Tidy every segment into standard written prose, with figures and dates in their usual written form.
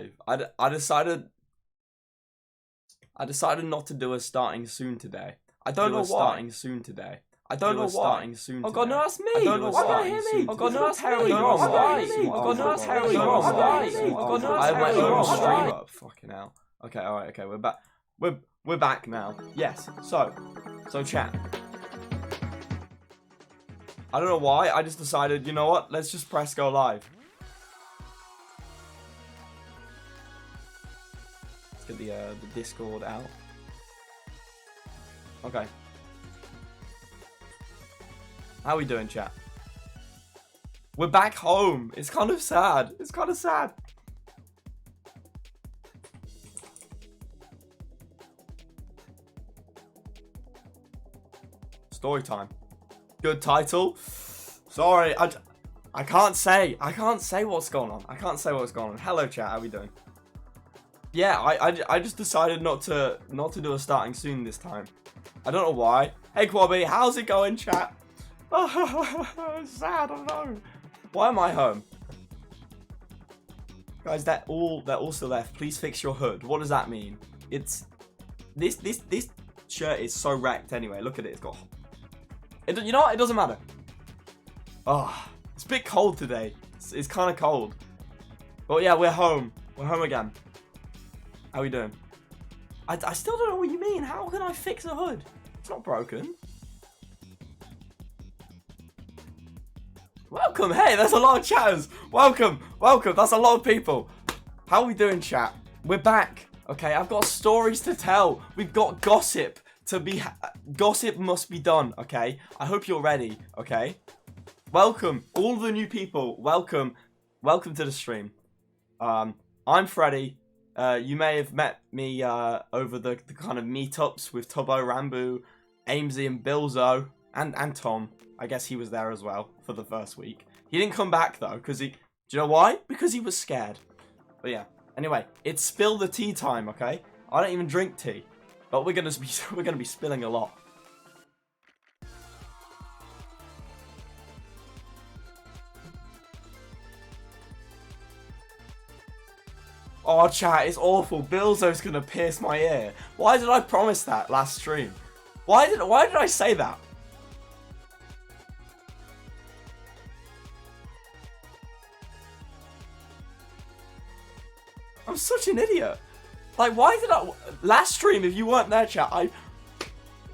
live. I decided not to do a starting soon today. I don't know why. Starting soon today. I don't know why. Starting soon. Oh god, no, that's me. I don't know why. Why can't hear me? Oh god, no, that's Harry. Oh god, no, that's Harry. Oh god, no, that's Harry. I went fucking hell. Okay, all right, okay, we're back. We're back now. Yes. So chat. I don't know why. I just decided, you know what? Let's just press go live. Let's get the Discord out. Okay. How we doing, chat? We're back home. It's kind of sad. It's kind of sad. Story time. Good title. Sorry, I can't say what's going on. I can't say what's going on. Hello, chat. How we doing? Yeah, I just decided not to do a starting soon this time. I don't know why. Hey, Quabby, how's it going, chat? Oh, sad. I don't know. Why am I home? Guys, they're all still left. Please fix your hood. What does that mean? It's this shirt is so wrecked anyway. Look at it. It's got. You know what? It doesn't matter. Oh, it's a bit cold today. It's kind of cold. But yeah, we're home. We're home again. How we doing? I still don't know what you mean. How can I fix a hood? It's not broken. Welcome. Hey, there's a lot of chatters. Welcome. That's a lot of people. How are we doing, chat? We're back. Okay, I've got stories to tell. We've got gossip to be. Gossip must be done. Okay. I hope you're ready. Okay. Welcome, all the new people. Welcome to the stream. I'm Freddy. You may have met me over the kind of meetups with Tubbo, Rambo, Amesy, and Bilzo, and Tom. I guess he was there as well for the first week. He didn't come back though, because do you know why? Because he was scared. But yeah. Anyway, it's spill the tea time, okay? I don't even drink tea, but we're gonna be spilling a lot. Oh, chat, it's awful. Bilzo's gonna pierce my ear. Why did I promise that last stream? Why did I say that? I'm such an idiot. Like, why did I... Last stream, if you weren't there, chat,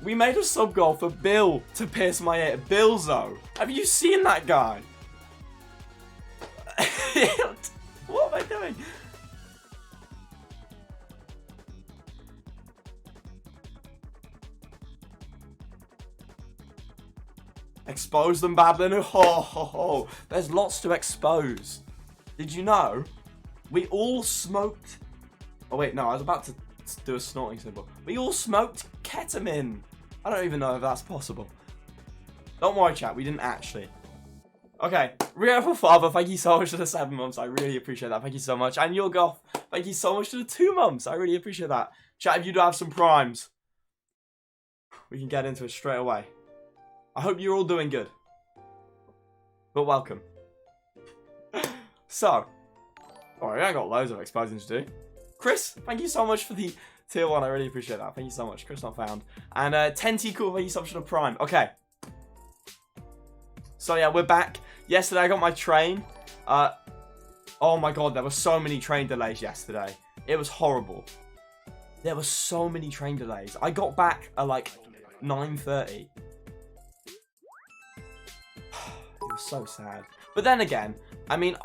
we made a sub goal for Bill to pierce my ear. Bilzo. Have you seen that guy? What am I doing? Expose them, Badlinu. Ho, ho, ho. There's lots to expose. Did you know? We all smoked... Oh, wait, no. I was about to do a snorting symbol. We all smoked ketamine. I don't even know if that's possible. Don't worry, chat. We didn't actually. Okay. Real Father, thank you so much for the 7 months. I really appreciate that. Thank you so much. And your Goth, thank you so much for the 2 months. I really appreciate that. Chat, if you do have some primes, we can get into it straight away. I hope you're all doing good. But welcome. So. Alright, I got loads of exposing to do. Chris, thank you so much for the tier 1. I really appreciate that. Thank you so much. Chris not found. And 10T cool, thank you so much for the prime. Okay. So yeah, we're back. Yesterday I got my train. Oh my god, there were so many train delays yesterday. It was horrible. There were so many train delays. I got back at like 9:30. It was so sad. But then again, I mean,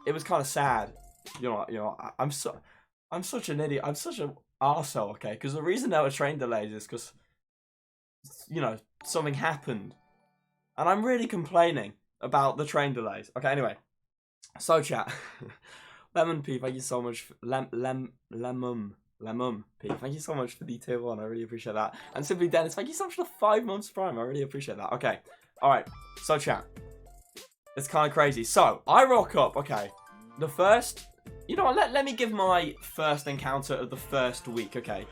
it was kind of sad. You know, I'm such an idiot. I'm such an arsehole, okay? Because the reason there were train delays is because, you know, something happened. And I'm really complaining about the train delays. Okay, anyway. So, chat. Lemon P, thank you so much. Lemon P, thank you so much for the tier 1. I really appreciate that. And Simply Dennis, thank you so much for the 5 months prime. I really appreciate that. Okay. Alright. So, chat. It's kind of crazy. So, I rock up, okay. The first... You know what, let me give my first encounter of the first week, okay.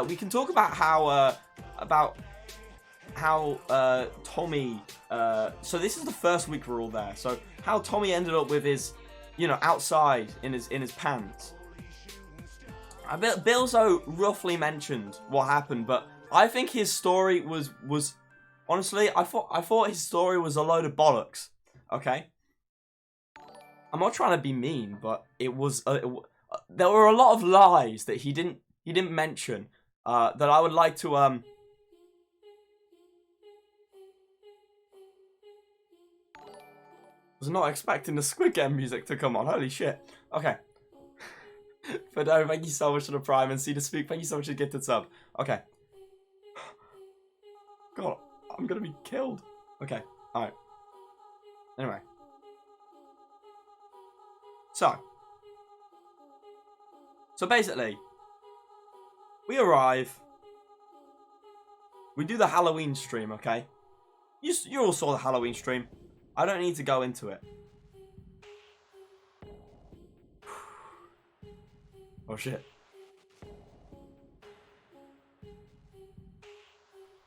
We can talk about how Tommy... so, this is the first week we're all there. So, how Tommy ended up with his you know, outside in his pants. Bilzo roughly mentioned what happened, but I think his story was honestly, I thought his story was a load of bollocks. Okay, I'm not trying to be mean, but it was there were a lot of lies that he didn't mention that I would like to was not expecting the Squid Game music to come on. Holy shit. Okay. Fado, thank you so much for the Prime, and See the Speak, thank you so much for the gifted sub. Okay. God, I'm gonna be killed. Okay, alright. Anyway. So basically, we arrive. We do the Halloween stream, okay? You all saw the Halloween stream. I don't need to go into it. Oh shit.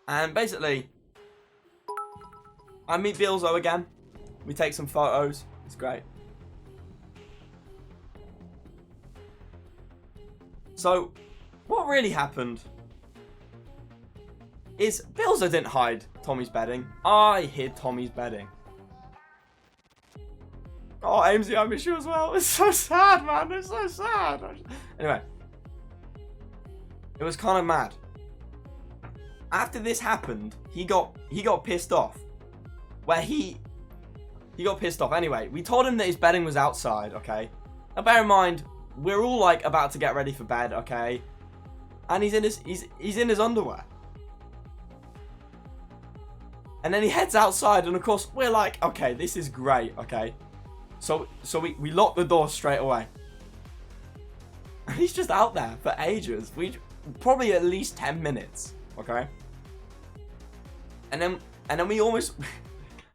And basically, I meet Bilzo again. We take some photos. It's great. So, what really happened is Bilzo didn't hide Tommy's bedding. I hid Tommy's bedding. Oh, Amesy, I miss you as well. It's so sad, man. It's so sad. Anyway. It was kind of mad. After this happened, he got pissed off. Where he got pissed off. Anyway, we told him that his bedding was outside, okay? Now bear in mind, we're all like about to get ready for bed, okay? And he's in his underwear. And then he heads outside, and of course we're like, okay, this is great, okay? So we lock the door straight away. And he's just out there for ages. Probably at least 10 minutes, okay? And then we almost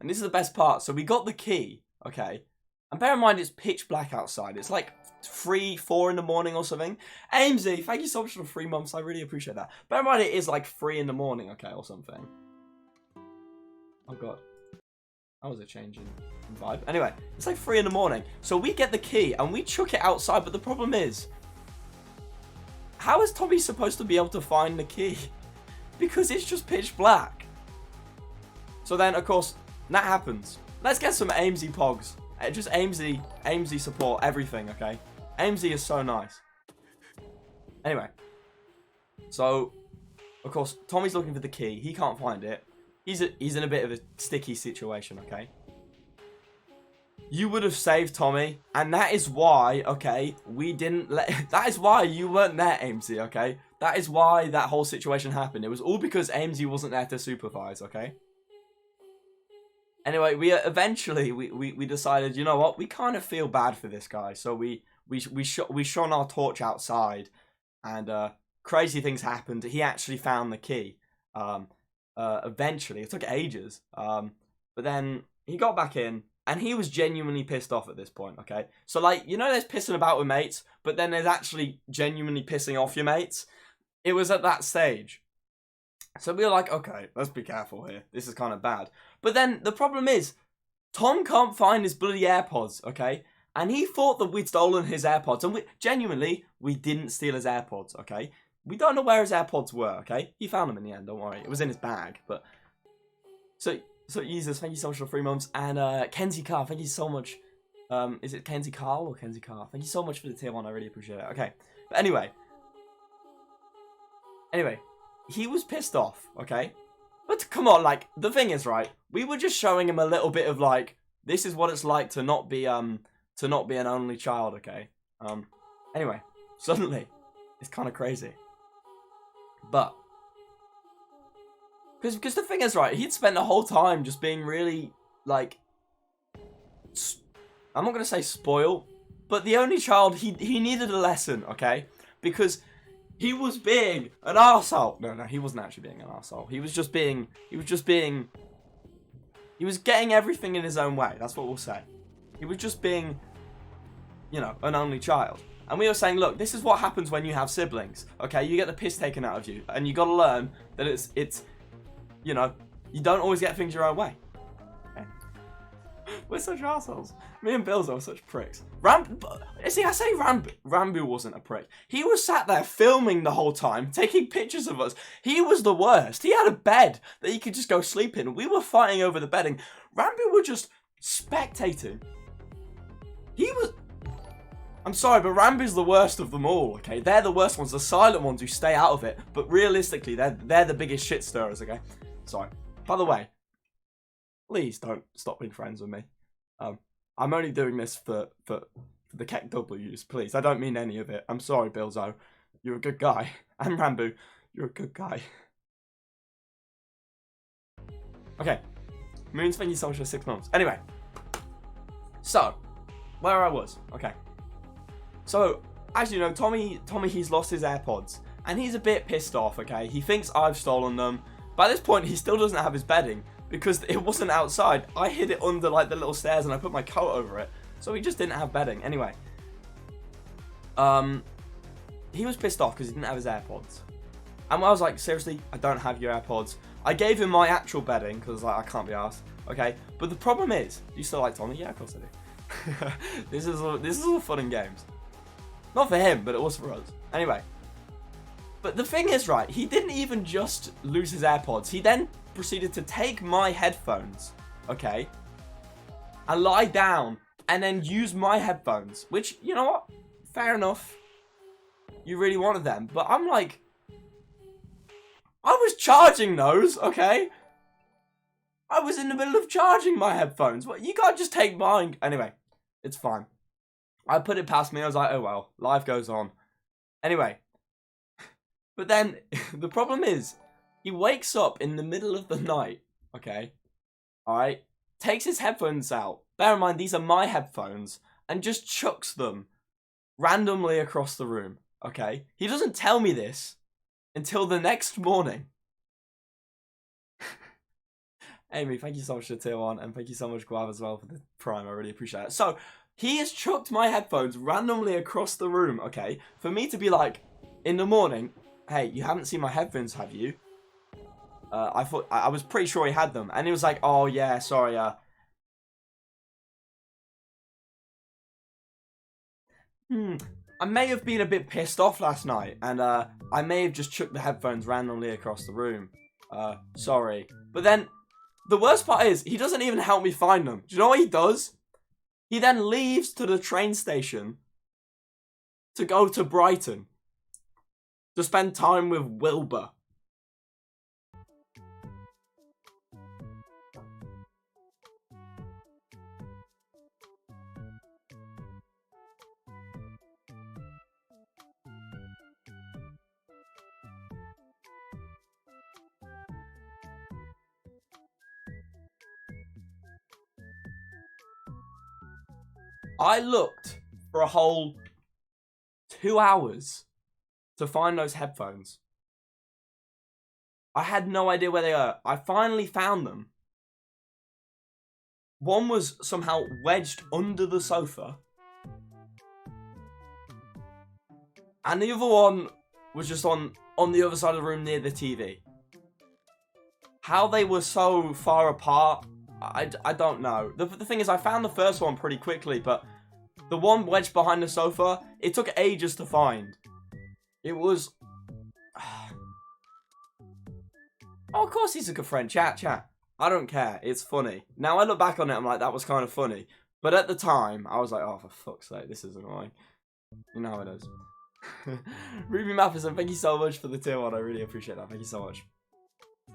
and this is the best part. So we got the key, okay? And bear in mind it's pitch black outside. It's like 3, 4 in the morning or something. Amesy, thank you so much for the 3 months. I really appreciate that. Bear in mind it is like 3 in the morning, okay, or something. Oh god. That was a change in vibe. Anyway, it's like 3 in the morning. So we get the key and we chuck it outside, but the problem is, how is Tommy supposed to be able to find the key? Because it's just pitch black. So then, of course, that happens. Let's get some Amesy pogs. Just Amesy support, everything, okay? Amesy is so nice. Anyway. So, of course, Tommy's looking for the key. He can't find it. He's in a bit of a sticky situation, okay? You would have saved Tommy, and that is why, okay, we didn't let... That is why you weren't there, Amesy, okay? That is why that whole situation happened. It was all because Amesy wasn't there to supervise, okay? Anyway, we decided, you know what? We kind of feel bad for this guy, so we shone our torch outside, and crazy things happened. He actually found the key. Eventually, it took ages, but then he got back in, and he was genuinely pissed off at this point, okay? So, like, you know there's pissing about with mates, but then there's actually genuinely pissing off your mates? It was at that stage. So we were like, okay, let's be careful here. This is kind of bad. But then the problem is, Tom can't find his bloody AirPods, okay? And he thought that we'd stolen his AirPods, and we didn't steal his AirPods, okay? We don't know where his AirPods were, okay? He found them in the end, don't worry. It was in his bag, but... So Jesus, thank you so much for 3 months. And Kenzie Carr, thank you so much. Is it Kenzie Carl or Kenzie Carr? Thank you so much for the tier 1, I really appreciate it. Okay, but anyway, he was pissed off, okay? But come on, like, the thing is, right, we were just showing him a little bit of, like, this is what it's like to not be an only child, okay? Anyway, suddenly, it's kind of crazy. But, because the thing is, right, he'd spent the whole time just being really, like, I'm not going to say spoiled, but the only child, he needed a lesson, okay? Because he was being an arsehole. No, he wasn't actually being an arsehole. He was getting everything in his own way. That's what we'll say. He was just being, you know, an only child. And we were saying, look, this is what happens when you have siblings, okay? You get the piss taken out of you, and you got to learn that it's, you know, you don't always get things your own way. Okay? We're such assholes. Me and Bills are such pricks. See, I say Rambo wasn't a prick. He was sat there filming the whole time, taking pictures of us. He was the worst. He had a bed that he could just go sleep in. We were fighting over the bedding. Rambo were just spectating. He was... I'm sorry, but Rambo's the worst of them all, okay? They're the worst ones, the silent ones who stay out of it. But realistically, they're the biggest shit stirrers, okay? Sorry. By the way, please don't stop being friends with me. I'm only doing this for the Keck W's, please. I don't mean any of it. I'm sorry, Bilzo. You're a good guy. And Rambo, you're a good guy. Okay. Moons, thank you so much for 6 months. Anyway. So, where I was. Okay. So, as you know, Tommy, he's lost his AirPods. And he's a bit pissed off, okay? He thinks I've stolen them. By this point, he still doesn't have his bedding. Because it wasn't outside. I hid it under, like, the little stairs and I put my coat over it. So he just didn't have bedding. Anyway. He was pissed off because he didn't have his AirPods. And I was like, seriously, I don't have your AirPods. I gave him my actual bedding because, like, I can't be arsed. Okay? But the problem is, do you still like Tommy? Yeah, of course I do. This is all fun and games. Not for him, but it was for us. Anyway. But the thing is, right, he didn't even just lose his AirPods. He then proceeded to take my headphones, okay, and lie down and then use my headphones, which, you know what? Fair enough. You really wanted them. But I'm like, I was charging those, okay? I was in the middle of charging my headphones. What? You can't just take mine. Anyway, it's fine. I put it past me. I was like, oh well, life goes on. Anyway. But then, the problem is, he wakes up in the middle of the night, okay? Alright? Takes his headphones out. Bear in mind, these are my headphones. And just chucks them randomly across the room, okay? He doesn't tell me this until the next morning. Amy, thank you so much for the tier 1. And thank you so much, Guav, as well, for the prime. I really appreciate it. So, he has chucked my headphones randomly across the room, okay? For me to be like, in the morning... Hey, you haven't seen my headphones, have you? I was pretty sure he had them. And he was like, oh, yeah, sorry, I may have been a bit pissed off last night. And, I may have just chucked the headphones randomly across the room. Sorry. But then, the worst part is, he doesn't even help me find them. Do you know what he does? He then leaves to the train station to go to Brighton. To spend time with Wilbur. I looked for a whole 2 hours to find those headphones. I had no idea where they are. I finally found them. One was somehow wedged under the sofa. And the other one was just on the other side of the room near the TV. How they were so far apart, I don't know. The thing is, I found the first one pretty quickly, but the one wedged behind the sofa, it took ages to find. It was... Oh, of course he's a good friend. Chat. I don't care. It's funny. Now I look back on it, I'm like, that was kind of funny. But at the time, I was like, oh, for fuck's sake, this is annoying. You know how it is. Ruby Matheson, thank you so much for the tier 1. I really appreciate that. Thank you so much.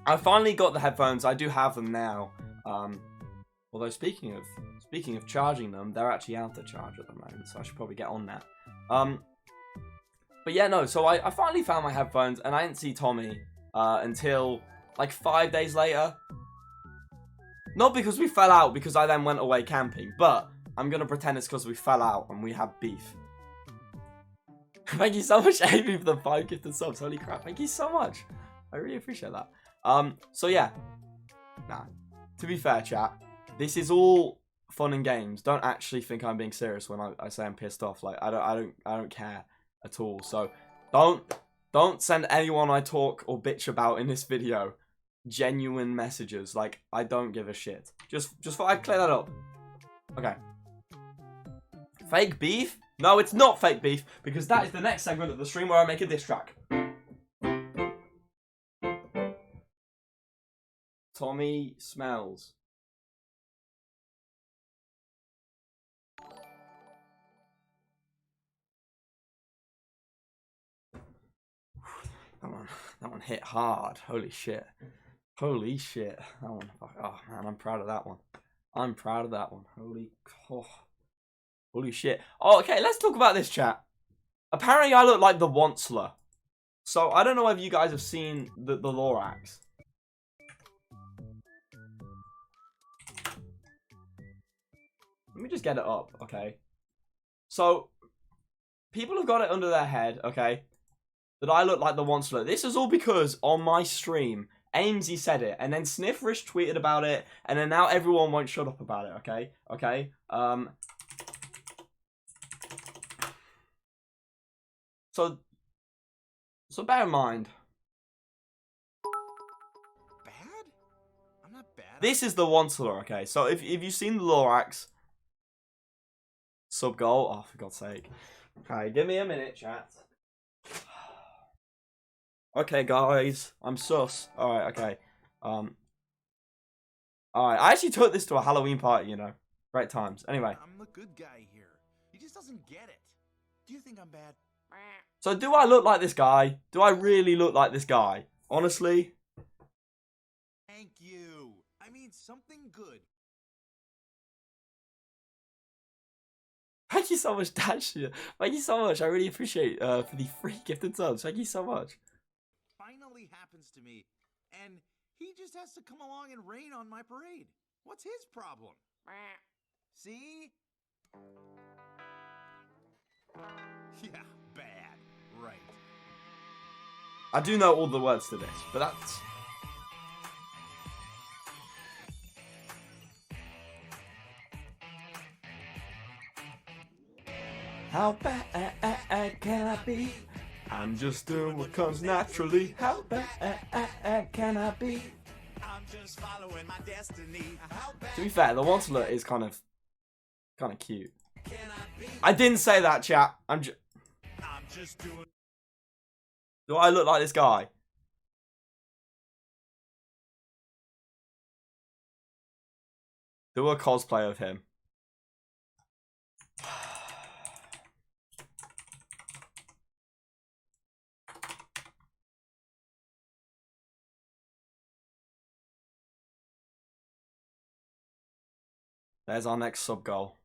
I finally got the headphones. I do have them now. Although speaking of charging them, they're actually out of charge at the moment, so I should probably get on that. But yeah, no, so I finally found my headphones, and I didn't see Tommy until, like, 5 days later. Not because we fell out, because I then went away camping, but I'm going to pretend it's because we fell out and we had beef. Thank you so much, Amy, for the 5 gifted subs. Holy crap, thank you so much. I really appreciate that. So yeah. Nah, to be fair, chat, this is all fun and games. Don't actually think I'm being serious when I say I'm pissed off. Like, I don't care at all. So don't send anyone I talk or bitch about in this video genuine messages. Like, I don't give a shit. Just thought I'd clear that up. Okay. Fake beef? No, it's not fake beef, because that is the next segment of the stream where I make a diss track. Tommy smells. That one hit hard. Holy shit. Holy shit. That one. Oh man, I'm proud of that one. I'm proud of that one. Holy shit. Oh, okay, let's talk about this, chat. Apparently I look like the Onceler. So I don't know if you guys have seen the Lorax. Let me just get it up, okay? So, people have got it under their head, okay, that I look like the Onceler. This is all because on my stream, Amesy said it, and then Sniffrish tweeted about it, and then now everyone won't shut up about it, okay? Okay? So bear in mind. Bad? I'm not bad. This is the Onceler, okay? So if you've seen the Lorax, sub goal, oh for God's sake. Okay, give me a minute, chat. Okay, guys, I'm sus. Alright, okay. Alright, I actually took this to a Halloween party, you know. Great times. Anyway. I'm the good guy here. He just doesn't get it. Do you think I'm bad? So do I look like this guy? Do I really look like this guy? Honestly? Thank you. I mean something good. Thank you so much, Dash. Thank you so much. I really appreciate for the free gifted subs. Thank you so much. Finally happens to me, and he just has to come along and rain on my parade. What's his problem? See? Yeah, bad. Right. I do know all the words to this, but that's... How bad can I be? I'm just doing what comes naturally. How bad can I be? I'm just following my destiny. To be fair, the Onceler is kind of cute. I didn't say that, chat. I'm just doing. Do I look like this guy? Do a cosplay of him. There's our next sub goal.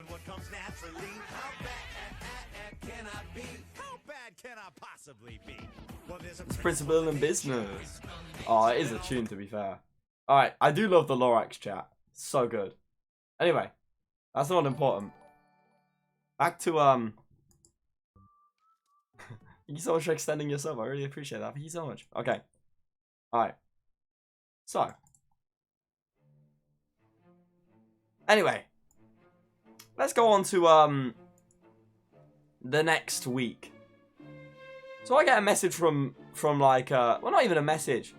What comes naturally? How bad can I be? How bad can I possibly be? Well, there's a principle in business. Oh, it is a tune, to be fair. Alright, I do love the Lorax, chat. So good. Anyway, that's not important. Back to, Thank you so much for extending your sub. I really appreciate that. Thank you so much. Okay. Alright. So. Anyway. Let's go on to, the next week. So I get a message from like, well, not even a message.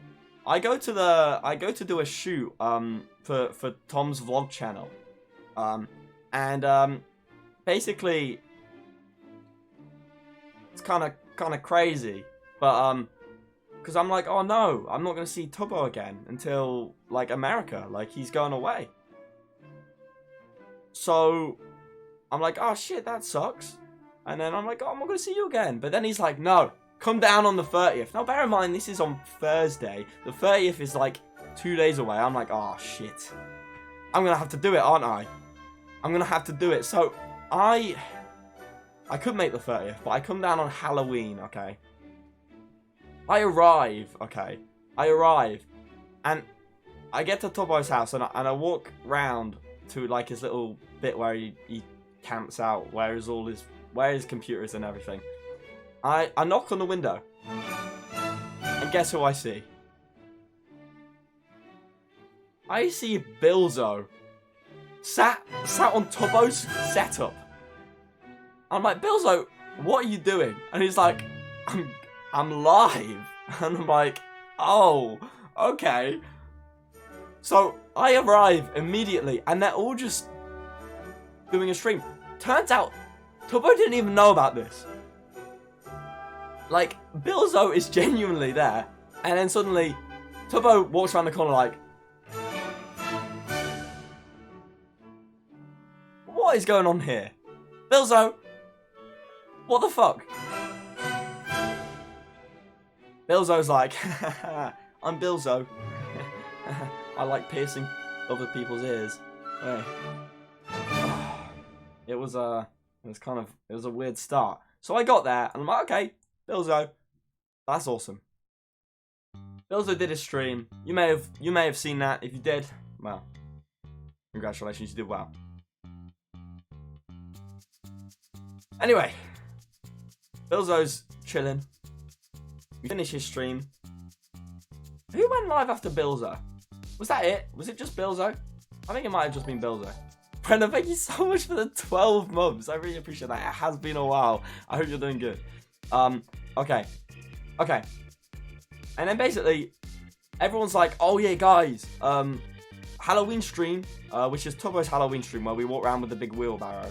I go to do a shoot, for Tom's vlog channel. Basically, it's kind of crazy, but, because I'm like, oh no, I'm not going to see Tubbo again until, like, America. Like, he's going away. So, I'm like, oh shit, that sucks. And then I'm like, oh, I'm not going to see you again. But then he's like, no, come down on the 30th. Now, bear in mind, this is on Thursday. The 30th is, like, 2 days away. I'm like, oh shit. I'm going to have to do it, aren't I? I'm going to have to do it. So, I could make the 30th, but I come down on Halloween, okay? I arrive, okay? I arrive, and I get to Tubbo's house, and I walk round to, like, his little bit where he camps out, where his computer is and everything. I knock on the window, and guess who I see? I see Bilzo sat on Tubbo's setup. I'm like, Bilzo, what are you doing? And he's like, I'm live. And I'm like, oh, okay. So I arrive immediately, and they're all just doing a stream. Turns out, Tubbo didn't even know about this. Like, Bilzo is genuinely there, and then suddenly, Tubbo walks around the corner like, what is going on here? Bilzo, what the fuck? Bilzo's like, I'm Bilzo. I like piercing other people's ears. Hey. It was a weird start. So I got there and I'm like, okay, Bilzo, that's awesome. Bilzo did his stream. You may have seen that. If you did, well, congratulations, you did well. Anyway, Bilzo's chilling. We finished his stream. Who went live after Bilzo? Was that it? Was it just Bilzo? I think it might have just been Bilzo. Brenna, thank you so much for the 12 months. I really appreciate that. It has been a while. I hope you're doing good. Okay. And then basically, everyone's like, oh yeah, guys, Halloween stream, which is Tubbo's Halloween stream, where we walk around with the big wheelbarrow.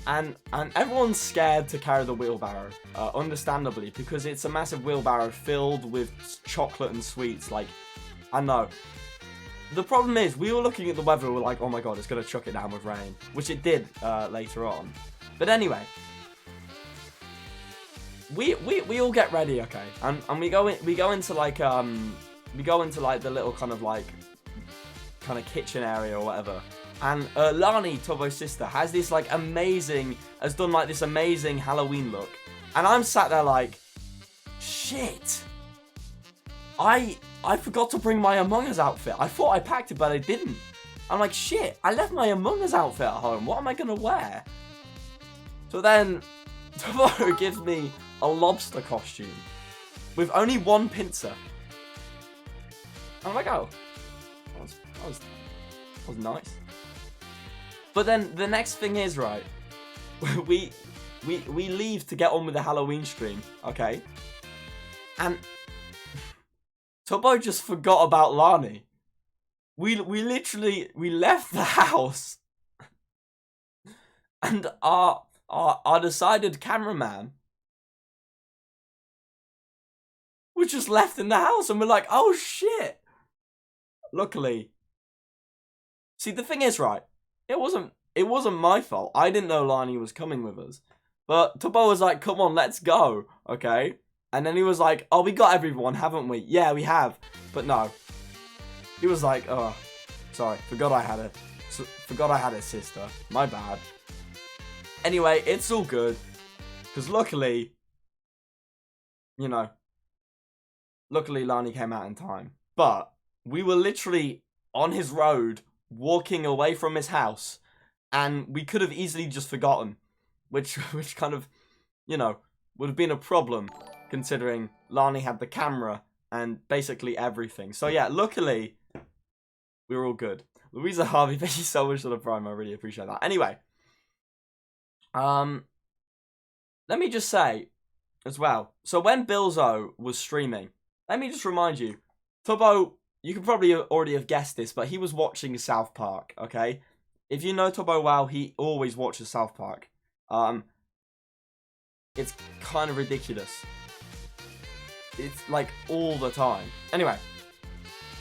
And everyone's scared to carry the wheelbarrow, understandably, because it's a massive wheelbarrow filled with chocolate and sweets. Like, I know. The problem is, we were looking at the weather, we were like, oh my god, it's going to chuck it down with rain, which it did later on. But anyway, we all get ready, okay, and we go into like the little kind of kitchen area or whatever. And Lani, Tubbo's sister, has this has done this amazing Halloween look. And I'm sat there like, shit. I forgot to bring my Among Us outfit. I thought I packed it, but I didn't. I'm like, shit, I left my Among Us outfit at home. What am I going to wear? So then, Tubbo gives me a lobster costume with only one pincer. I'm like, oh, that was nice. But then the next thing is, right, we leave to get on with the Halloween stream, okay? And Tubbo just forgot about Lani. We left the house, and our decided cameraman was just left in the house, and we're like, oh shit. Luckily, see, the thing is, right, it wasn't my fault. I didn't know Lani was coming with us. But Tubbo was like, come on, let's go, okay? And then he was like, oh, we got everyone, haven't we? Yeah, we have. But no. He was like, oh, sorry, forgot I had a sister. My bad. Anyway, it's all good. Because luckily, luckily Lani came out in time. But we were literally on his road, walking away from his house, and we could have easily just forgotten, which kind of, would have been a problem, considering Lani had the camera and basically everything. So yeah, luckily, we were all good. Louisa Harvey, thank you so much for the Prime, I really appreciate that. Anyway, let me just say, as well, so when Bilzo was streaming, let me just remind you, Tubbo, you can probably already have guessed this, but he was watching South Park, okay? If you know Tubbo well, he always watches South Park. It's kind of ridiculous. It's like all the time. Anyway,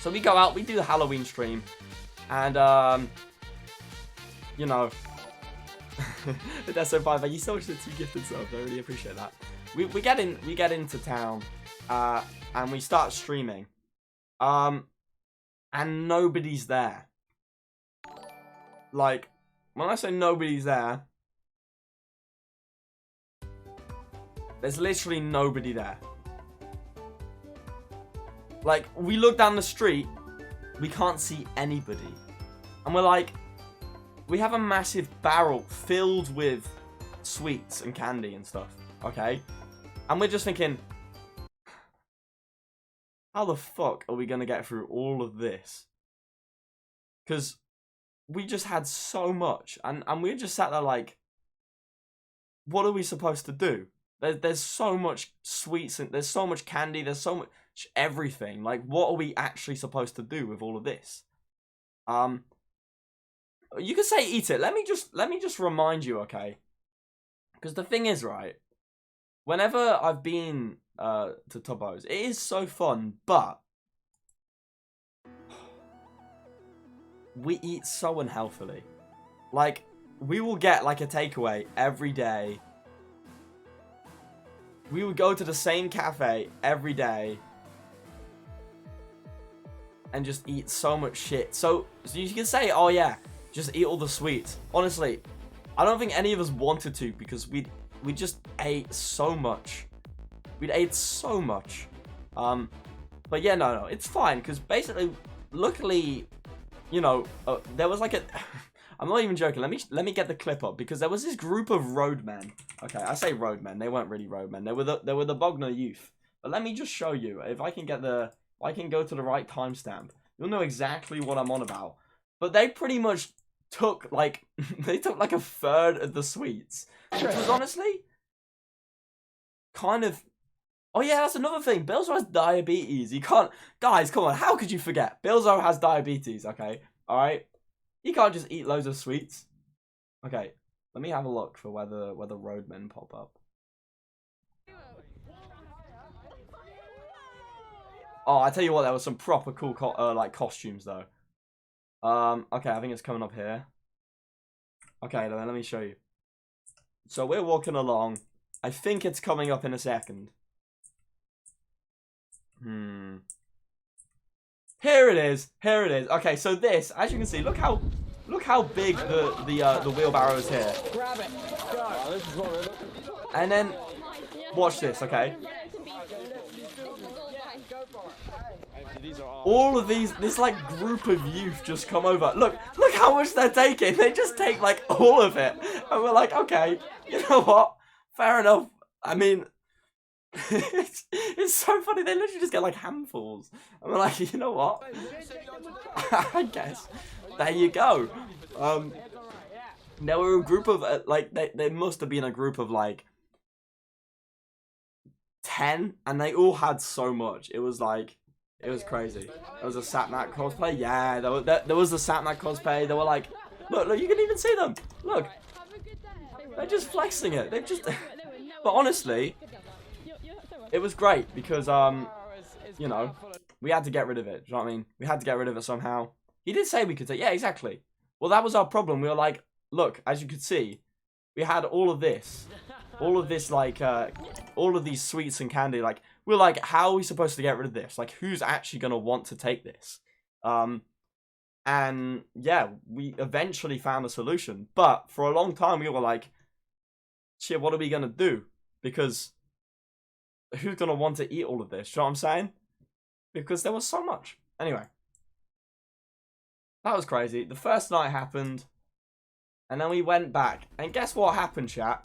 so we go out, we do the Halloween stream, and that's so fine. Thank you so much for the 2 gifted subs. I really appreciate that. We get into town, and we start streaming. And nobody's there. Like, when I say nobody's there, there's literally nobody there. Like, we look down the street, we can't see anybody. And we're like, we have a massive barrel filled with sweets and candy and stuff, okay? And we're just thinking, how the fuck are we going to get through all of this? Because we just had so much. And we just sat there like, what are we supposed to do? There's so much sweets, and there's so much candy, there's so much everything. Like, what are we actually supposed to do with all of this? You could say eat it. Let me just remind you, okay? Because the thing is, right? Whenever I've been to Tubbo's, it is so fun, but we eat so unhealthily. Like, we will get like a takeaway every day. We would go to the same cafe every day and just eat so much shit. So you can say, oh yeah, just eat all the sweets. Honestly, I don't think any of us wanted to, because we just ate so much. We ate so much. But yeah, no, it's fine, because basically, luckily, you know, there was like a... I'm not even joking. Let me get the clip up, because there was this group of roadmen. Okay, I say roadmen. They weren't really roadmen. They were the Bogner youth. But let me just show you. If I can go to the right timestamp, you'll know exactly what I'm on about. But they pretty much took like a third of the sweets, which was honestly kind of... Oh yeah, that's another thing. Bilzo has diabetes. You can't... Guys, come on. How could you forget? Bilzo has diabetes, okay? Alright? You can't just eat loads of sweets. Okay, let me have a look for where the roadmen pop up. Oh, I tell you what, there was some proper cool like costumes though. Okay, I think it's coming up here. Okay, then let me show you. So we're walking along. I think it's coming up in a second. Here it is. Here it is. Okay, so this, as you can see, look how big the wheelbarrow is here. Grab it. Go. And then watch this, okay? All of this like group of youth just come over. Look how much they're taking. They just take like all of it. And we're like, okay, you know what? Fair enough. I mean, it's so funny. They literally just get like handfuls. And we're like, you know what? I guess. There you go. There were a group of like they must have been a group of like 10, and they all had so much. It was like, it was crazy. There was a Satnat cosplay. Yeah, there was the Satnat cosplay. They were like, look, you can even see them. Look, they're just flexing it. They're just. But honestly, it was great because you know, we had to get rid of it. Do you know what I mean? We had to get rid of it somehow. He did say we could take. Yeah, exactly. Well, that was our problem. We were like, look, as you could see, we had all of this like all of these sweets and candy. Like, we're like, how are we supposed to get rid of this? Like, who's actually gonna want to take this? And yeah, we eventually found a solution. But for a long time, we were like, shit, what are we gonna do? Because who's gonna want to eat all of this? Do you know what I'm saying? Because there was so much. Anyway, that was crazy. The first night happened, and then we went back. And guess what happened, chat?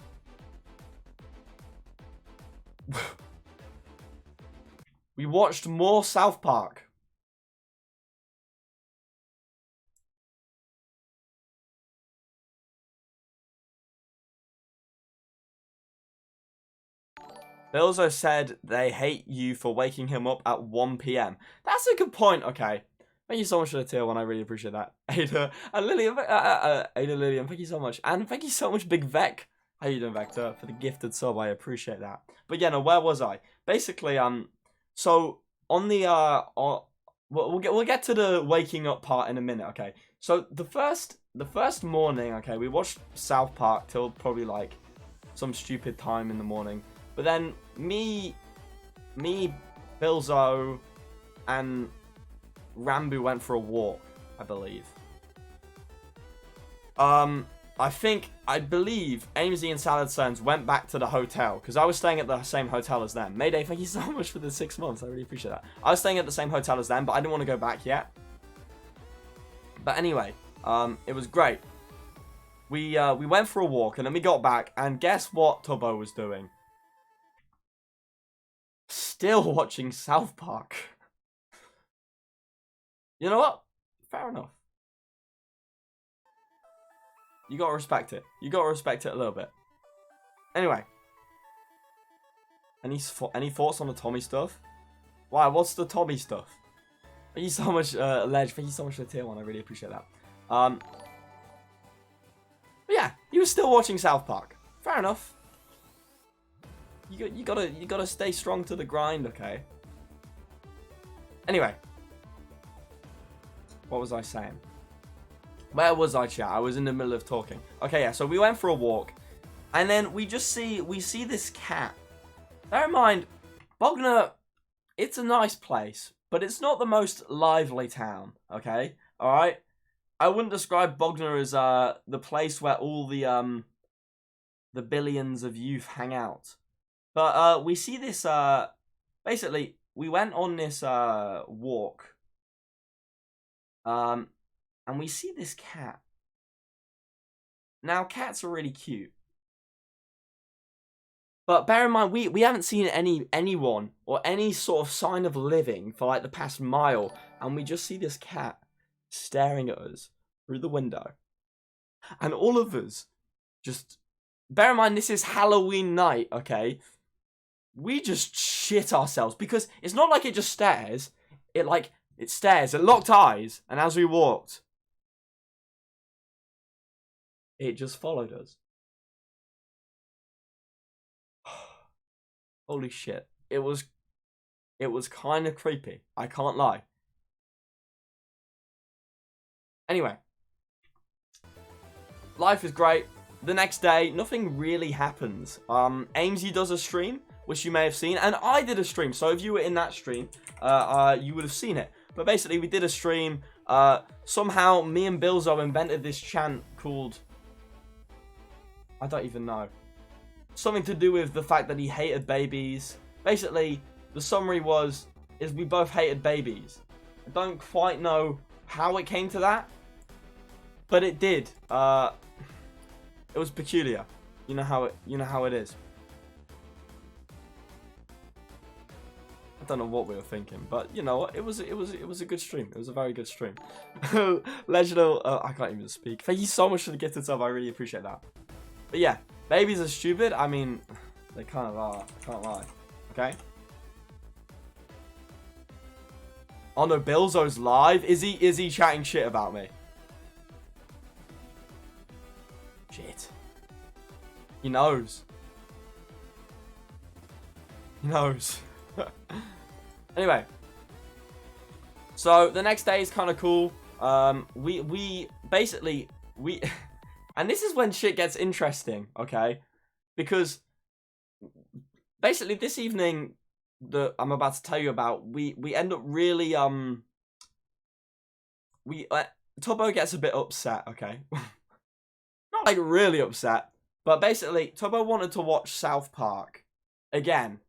We watched more South Park. Bilzo said they hate you for waking him up at 1 PM. That's a good point, okay. Thank you so much for the tier 1, I really appreciate that. Ada and Lillian, Ada Lillian, thank you so much. And thank you so much, Big Vec. How you doing, Vector, for the gifted sub, I appreciate that. But yeah, no, where was I? Basically, so on the, we'll get to the waking up part in a minute, okay. So the first morning, okay, we watched South Park till probably like some stupid time in the morning. But then me, Bilzo, and Rambu went for a walk, I believe. I believe Amesy and Salad Sons went back to the hotel, because I was staying at the same hotel as them. Mayday, thank you so much for the 6 months, I really appreciate that. I was staying at the same hotel as them, but I didn't want to go back yet. But anyway, it was great. We went for a walk, and then we got back, and guess what Tubbo was doing? Still watching South Park. You know what? Fair enough. You gotta respect it. You gotta respect it a little bit. Anyway. Any thoughts on the Tommy stuff? Why? What's the Tommy stuff? Thank you so much, Ledge. Thank you so much for the tier 1. I really appreciate that. But yeah, he was still watching South Park. Fair enough. You gotta stay strong to the grind, okay? Anyway, what was I saying? Where was I, chat? I was in the middle of talking. Okay, yeah. So we went for a walk, and then we see this cat. Bear in mind, Bognor, it's a nice place, but it's not the most lively town. Okay, all right. I wouldn't describe Bognor as the place where all the billions of youth hang out. But we see this, basically, we went on this walk, and we see this cat. Now, cats are really cute. But bear in mind, we haven't seen anyone or any sort of sign of living for like the past mile, and we just see this cat staring at us through the window. And all of us just, bear in mind, this is Halloween night, okay? We just shit ourselves because it's not like it just stares. It stares, it locked eyes, and as we walked, it just followed us. Holy shit. It was kind of creepy. I can't lie. Anyway. Life is great. The next day, nothing really happens. Amesy does a stream, which you may have seen, and I did a stream. So if you were in that stream, you would have seen it. But basically, we did a stream. Somehow, me and Bilzo invented this chant called, I don't even know. Something to do with the fact that he hated babies. Basically, the summary is we both hated babies. I don't quite know how it came to that, but it did. It was peculiar. You know how it is. I don't know what we were thinking, but you know what? It was a good stream. It was a very good stream. Legendal, I can't even speak. Thank you so much for the gifted sub. I really appreciate that. But yeah, babies are stupid. I mean, they kind of are. I can't lie. Okay. Oh no, Bilzo's live. Is he chatting shit about me? Shit. He knows. He knows. Anyway. So the next day is kind of cool. We basically and this is when shit gets interesting, okay? Because basically this evening that I'm about to tell you about, we end up really Tubbo gets a bit upset, okay? Not like really upset, but basically Tubbo wanted to watch South Park again.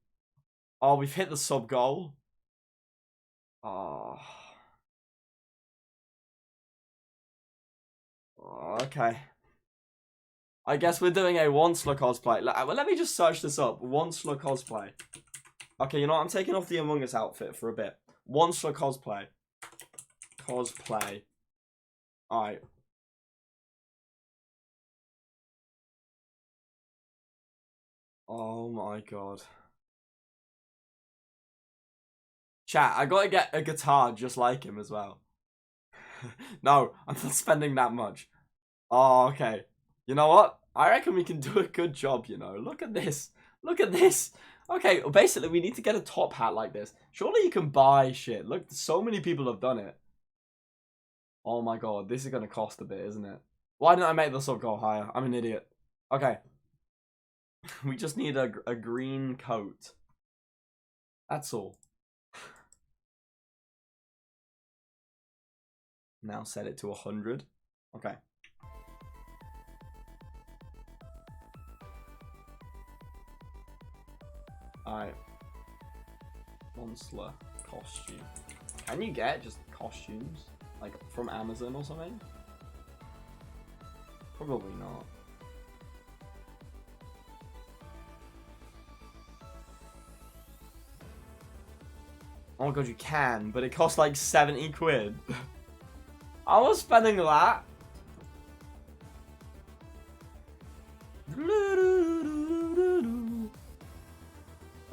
Oh, we've hit the sub goal. Oh. Okay. I guess we're doing a Onceler cosplay. Let me just search this up. Onceler cosplay. Okay, you know what? I'm taking off the Among Us outfit for a bit. Onceler cosplay. Cosplay. Alright. Oh my god. Chat, I gotta get a guitar just like him as well. No, I'm not spending that much. Oh, okay. You know what? I reckon we can do a good job, you know. Look at this. Look at this. Okay, well, basically, we need to get a top hat like this. Surely you can buy shit. Look, so many people have done it. Oh my god, this is gonna cost a bit, isn't it? Why didn't I make the sub go higher? I'm an idiot. Okay. We just need a green coat. That's all. Now set it to 100. Okay. Alright. Onceler costume. Can you get just costumes? Like from Amazon or something? Probably not. Oh my god, you can, but it costs like 70 quid. I was spending that.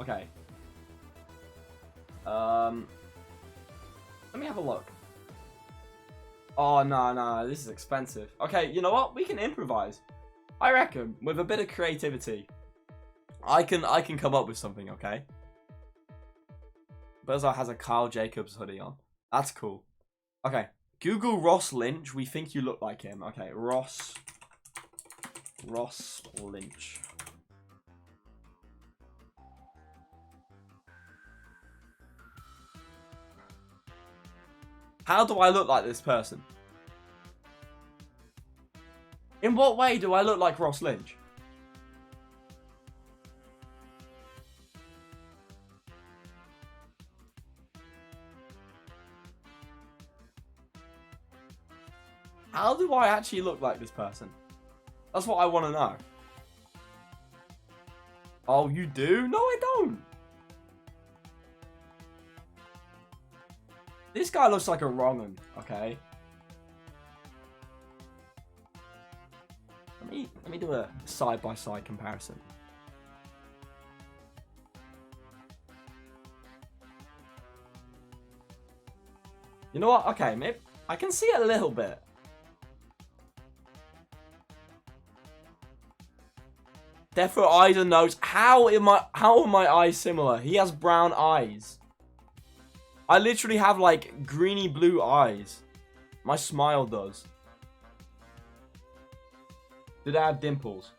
Okay. Let me have a look. Oh, no, this is expensive. Okay, you know what? We can improvise. I reckon, with a bit of creativity, I can come up with something, okay? Berzar has a Kyle Jacobs hoodie on. That's cool. Okay, Google Ross Lynch. We think you look like him. Okay, Ross Lynch. How do I look like this person? In what way do I look like Ross Lynch? How do I actually look like this person? That's what I want to know. Oh, you do? No, I don't. This guy looks like a wrong one, okay? Let me do a side-by-side comparison. You know what? Okay, maybe I can see it a little bit. Therefore, eyes and nose. How are my eyes similar? He has brown eyes. I literally have like greeny blue eyes. My smile does. Did I have dimples?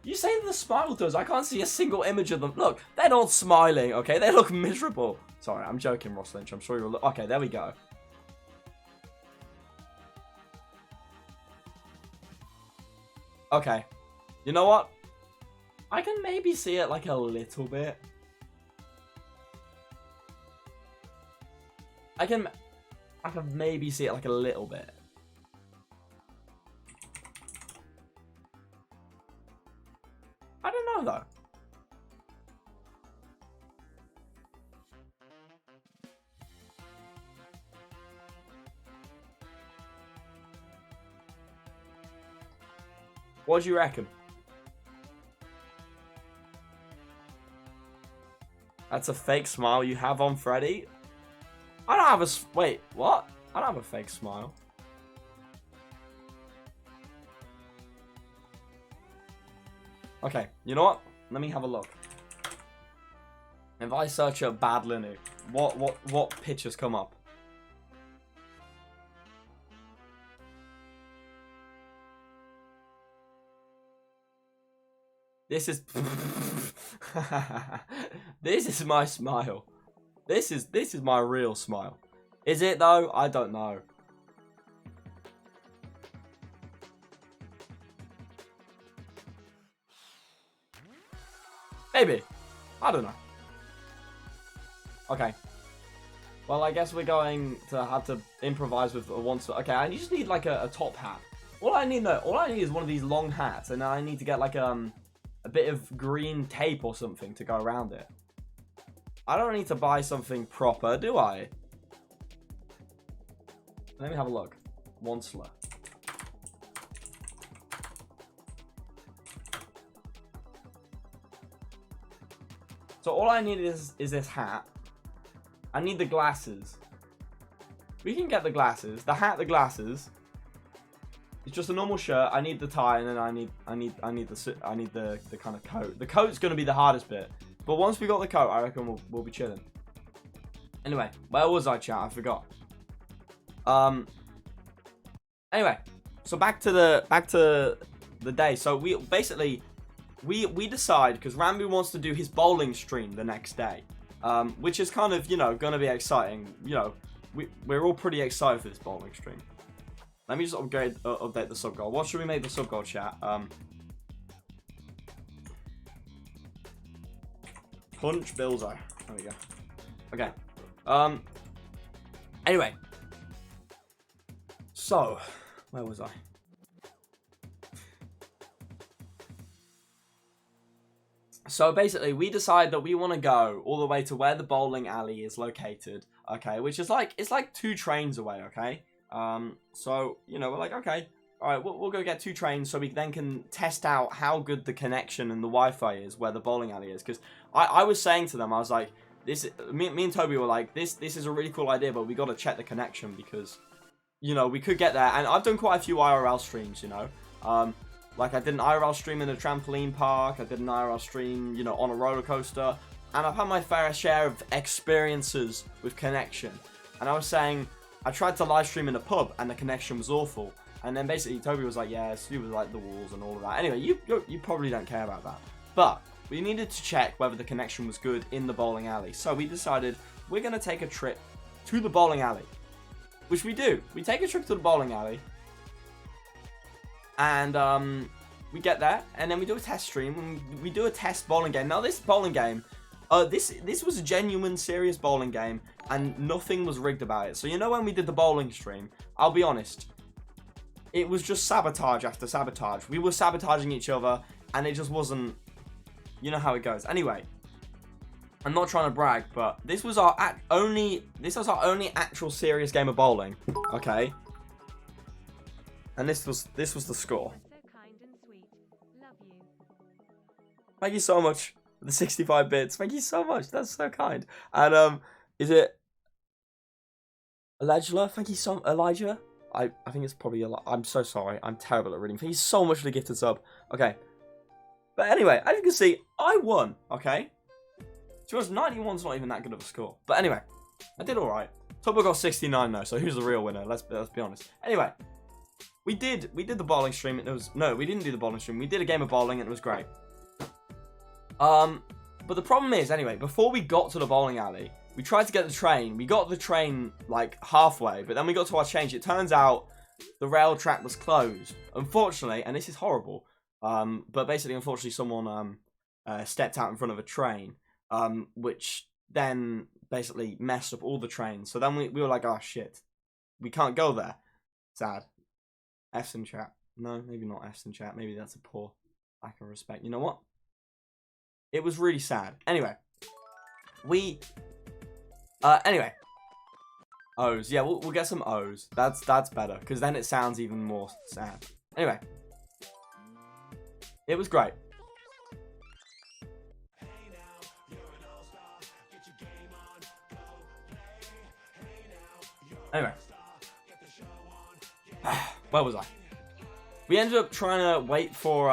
You say the smile does. I can't see a single image of them. Look, they're not smiling, okay? They look miserable. Sorry, I'm joking, Ross Lynch. I'm sure you'll look. Okay, there we go. Okay. You know what? I can maybe see it like a little bit. I can maybe see it like a little bit. I don't know though. What do you reckon? That's a fake smile you have on Freddy? I don't have a... Wait, what? I don't have a fake smile. Okay, you know what? Let me have a look. If I search up Badlinu, what pictures come up? This is... This is my smile. This is my real smile. Is it though? I don't know. Maybe. I don't know. Okay. Well, I guess we're going to have to improvise with one. Okay, I just need like a top hat. All I need is one of these long hats, and I need to get like a bit of green tape or something to go around it. I don't need to buy something proper, do I? Let me have a look. Onceler. So all I need is this hat. I need the glasses. We can get the glasses. The hat, the glasses. It's just a normal shirt. I need the tie, and then I need the kind of coat. The coat's gonna be the hardest bit. But once we got the coat, I reckon we'll be chilling. Anyway, where was I, chat? I forgot. Anyway, so back to the day. So we basically we decide, because Rambo wants to do his bowling stream the next day, which is kind of, you know, gonna be exciting. You know, we're all pretty excited for this bowling stream. Let me just update the sub goal. What should we make the sub goal, chat? Punch Bullseye. There we go. Okay. Anyway. So, where was I? So basically, we decide that we want to go all the way to where the bowling alley is located. Okay, which is like, it's like 2 trains away. Okay. So, you know, we're like, okay, all right, we'll go get 2 trains so we then can test out how good the connection and the Wi-Fi is where the bowling alley is. Because I was saying to them, I was like, me and Toby were like, this is a really cool idea, but we got to check the connection because, you know, we could get there. And I've done quite a few IRL streams, you know. Like I did an IRL stream in a trampoline park. I did an IRL stream, you know, on a roller coaster. And I've had my fair share of experiences with connection. And I was saying, I tried to live stream in a pub and the connection was awful. And then basically Toby was like, yes, you was like the walls and all of that. Anyway, you probably don't care about that. But we needed to check whether the connection was good in the bowling alley. So we decided we're going to take a trip to the bowling alley. Which we do. We take a trip to the bowling alley. And we get there. And then we do a test stream. And we do a test bowling game. Now this bowling game, this was a genuine, serious bowling game. And nothing was rigged about it. So you know when we did the bowling stream, I'll be honest. It was just sabotage after sabotage. We were sabotaging each other. And it just wasn't... You know how it goes. Anyway, I'm not trying to brag, but this was our only actual serious game of bowling. Okay. And this was the score. So kind and sweet. Love you. Thank you so much for the 65 bits. Thank you so much. That's so kind. And is it Elijah? Thank you so Elijah. I think it's probably I'm so sorry. I'm terrible at reading. Thank you so much for the gifted sub. Okay. But anyway, as you can see, I won, okay? To us, 91's not even that good of a score. But anyway, I did alright. Tubbo got 69 though, so who's the real winner? Let's be honest. Anyway, we did the bowling stream. We didn't do the bowling stream. We did a game of bowling and it was great. But the problem is, anyway, before we got to the bowling alley, we tried to get the train. We got the train, like, halfway, but then we got to our change. It turns out the rail track was closed. Unfortunately, and this is horrible, but basically, unfortunately, someone stepped out in front of a train, which then basically messed up all the trains. So then we were like, oh, shit. We can't go there. Sad. F's in chat. No, maybe not F's in chat. Maybe that's a poor lack of respect. You know what? It was really sad. Anyway. Anyway. O's. Yeah, we'll get some O's. That's better. Because then it sounds even more sad. Anyway. It was great. Anyway. Where was I? We ended up trying to wait for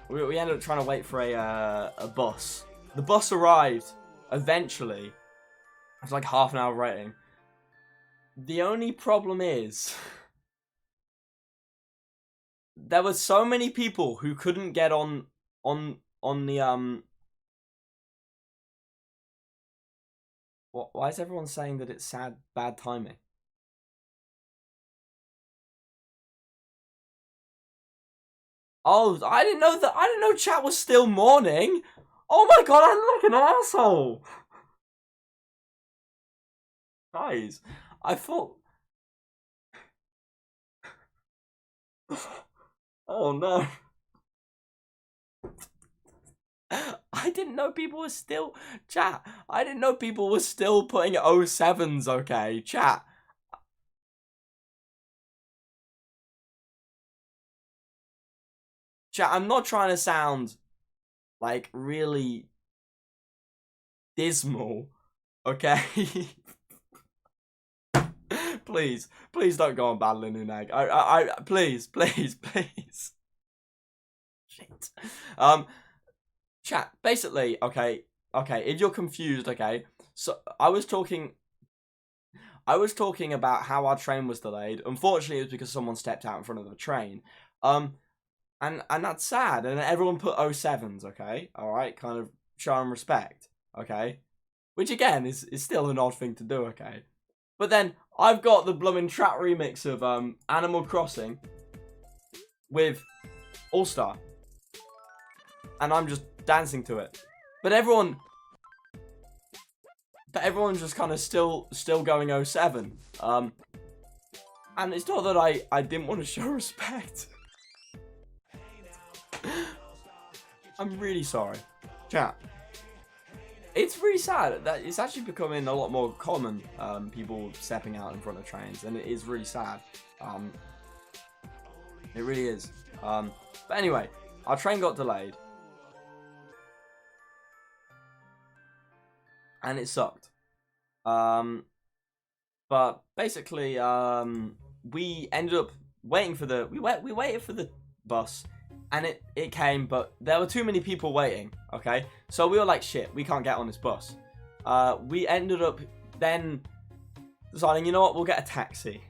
we ended up trying to wait for a bus. The bus arrived eventually. It was like half an hour waiting. The only problem is there were so many people who couldn't get on the Why is everyone saying that it's bad timing? Oh, I didn't know chat was still morning. Oh my god, I look like an asshole. Guys, I thought... Oh no. I didn't know people were still... Chat, I didn't know people were still putting 07s, okay? Chat. Chat, I'm not trying to sound, like, really dismal, okay? Please don't go on Badlinu VOD. Please. Shit. Chat, basically, okay, if you're confused, okay, so I was talking about how our train was delayed. Unfortunately, it was because someone stepped out in front of the train. And that's sad, and everyone put 07s, okay? Alright, kind of show them respect, okay? Which, again, is still an odd thing to do, okay? But then, I've got the blooming trap remix of Animal Crossing with All-Star. And I'm just dancing to it. But everyone's just kind of still going 07. And it's not that I didn't want to show respect. I'm really sorry. Chat. It's really sad that it's actually becoming a lot more common, people stepping out in front of trains, and it is really sad. It really is. But anyway, our train got delayed. And it sucked. But basically, we ended up waiting for the... We waited for the bus. And it came, but there were too many people waiting, okay? So we were like, shit, we can't get on this bus. We ended up then deciding, you know what, we'll get a taxi.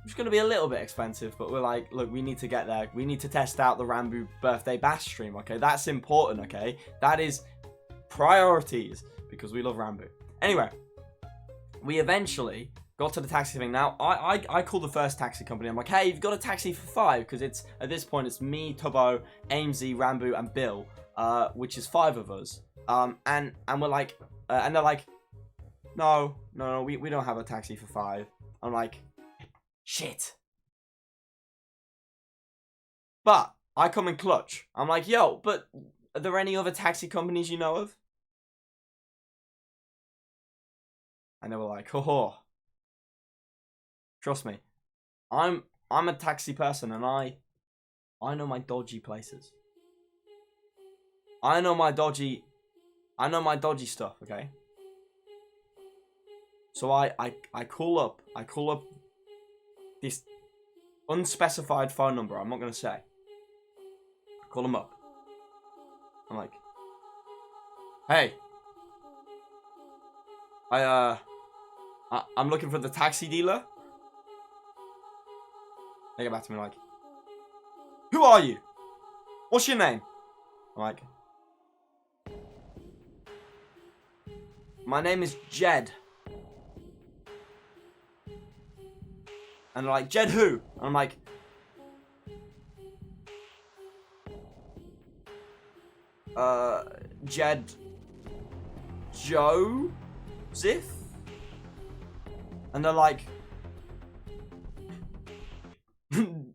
It's going to be a little bit expensive, but we're like, look, we need to get there. We need to test out the Rambo birthday bash stream, okay? That's important, okay? That is priorities, because we love Rambo. Anyway, we eventually got to the taxi thing. Now, I called the first taxi company. I'm like, hey, you've got a taxi for 5, because it's, at this point, it's me, Tubbo, Amesy, Rambo, and Bill, which is 5 of us. And we're like, and they're like, no, we don't have a taxi for 5. I'm like, shit. But I come in clutch. I'm like, yo, but are there any other taxi companies you know of? And they were like, oh, trust me, I'm a taxi person, and I know my dodgy places. I know my dodgy stuff, okay? So I call up this unspecified phone number. I'm not gonna say. I call them up. I'm like, hey, I'm looking for the taxi dealer. They get back to me like, who are you? What's your name? I'm like, my name is Jed. And they're like, Jed who? And I'm like, Jed Joseph? And they're like,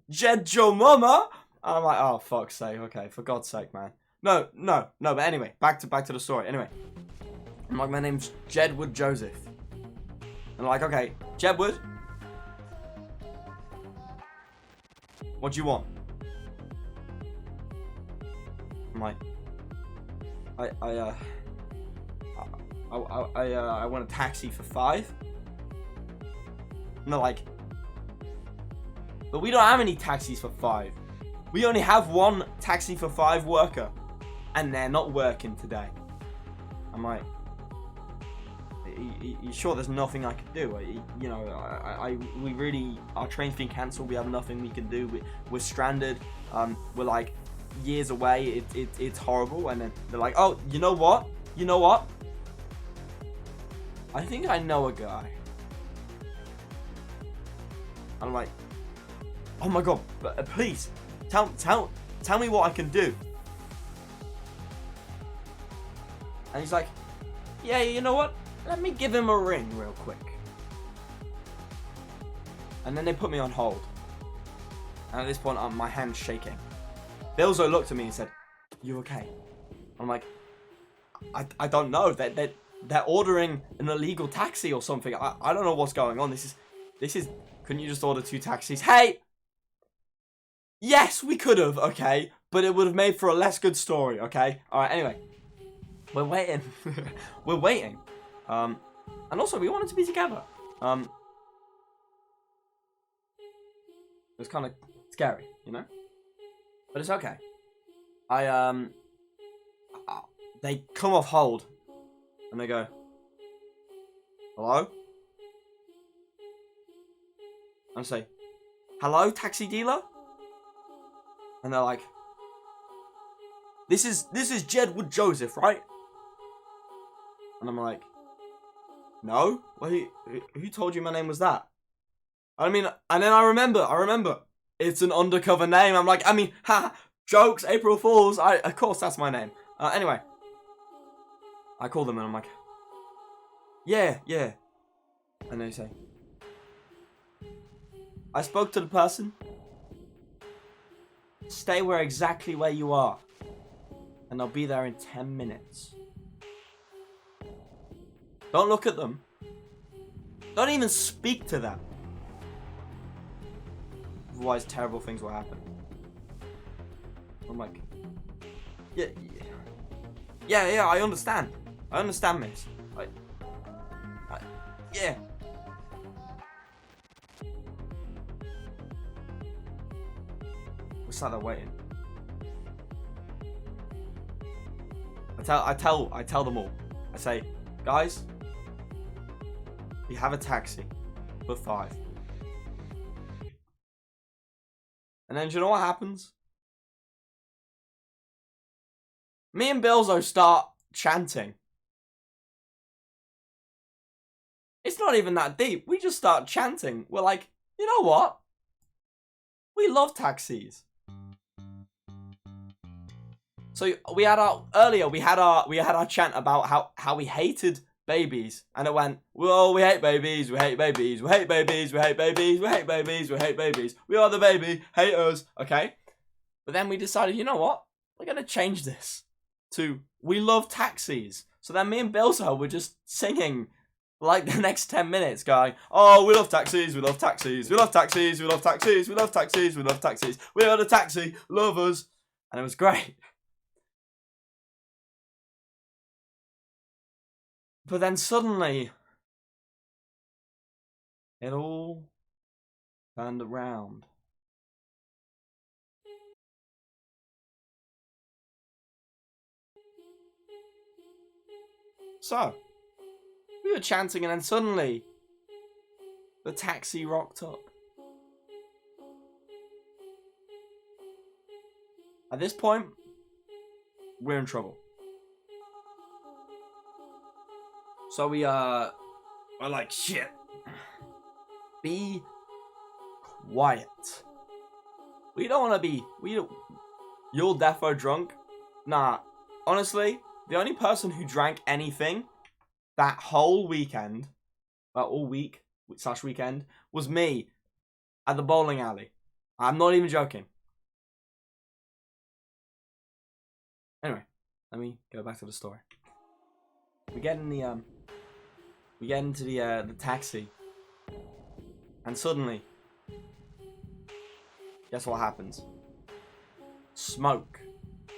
Jed Joe Mama? And I'm like, oh, fuck's sake. Okay, for God's sake, man. No, but anyway, back to the story. Anyway, I'm like, my name's Jedwood Joseph. And I'm like, okay, Jedwood, what do you want? I'm like, I want a taxi for 5. And they're like, but we don't have any taxis for 5. We only have 1 taxi for 5 worker, and they're not working today. I'm like, you sure there's nothing I can do? You know, we really, our train's been cancelled. We have nothing we can do. We're stranded. We're like years away. It's horrible. And then they're like, oh, you know what? I think I know a guy. I'm like, oh my god, please, tell me what I can do. And he's like, yeah, you know what? Let me give him a ring real quick. And then they put me on hold. And at this point, my hand's shaking. Bilzo looked at me and said, you okay? I'm like, I don't know. They're ordering an illegal taxi or something. I don't know what's going on. This is. Couldn't you just order 2 taxis? Hey! Yes, we could have, okay? But it would have made for a less good story, okay? Alright, anyway. We're waiting. We're waiting. And also, we wanted to be together. It was kind of scary, you know? But it's okay. They come off hold. And they go, hello? And I say, hello, taxi dealer? And they're like, this is Jedwood Joseph, right? And I'm like, no? Well, who told you my name was that? I mean, and then I remember, it's an undercover name. I'm like, ha, jokes, April Fools. Of course, that's my name. Anyway, I call them and I'm like, yeah. And they say, I spoke to the person. Stay exactly where you are. And I'll be there in 10 minutes. Don't look at them. Don't even speak to them. otherwise terrible things will happen. I'm like, yeah, I understand. I understand, miss. Yeah. We're sat there waiting. I tell them all. I say, guys, we have a taxi for 5. And then do you know what happens? Me and Bilzo start chanting. It's not even that deep. We just start chanting. We're like, you know what? We love taxis. So we had our chant about how we hated babies, and it went, well, we hate babies, we hate babies, we hate babies, we hate babies, we hate babies, we hate babies. We are the baby haters, okay? But then we decided, you know what? We're gonna change this to we love taxis. So then me and Bilzo were just singing like the next 10 minutes, going, oh, we love taxis, we love taxis, we love taxis, we love taxis, we love taxis, we love taxis. We are the taxi lovers, and it was great. But then suddenly, it all turned around. So, we were chanting, and then suddenly, the taxi rocked up. At this point, we're in trouble. So we're like, shit. Be quiet. We don't want to be, you're defo drunk? Nah, honestly, the only person who drank anything that whole weekend, all week, / weekend, was me at the bowling alley. I'm not even joking. Anyway, let me go back to the story. We get into the taxi, and suddenly, guess what happens? Smoke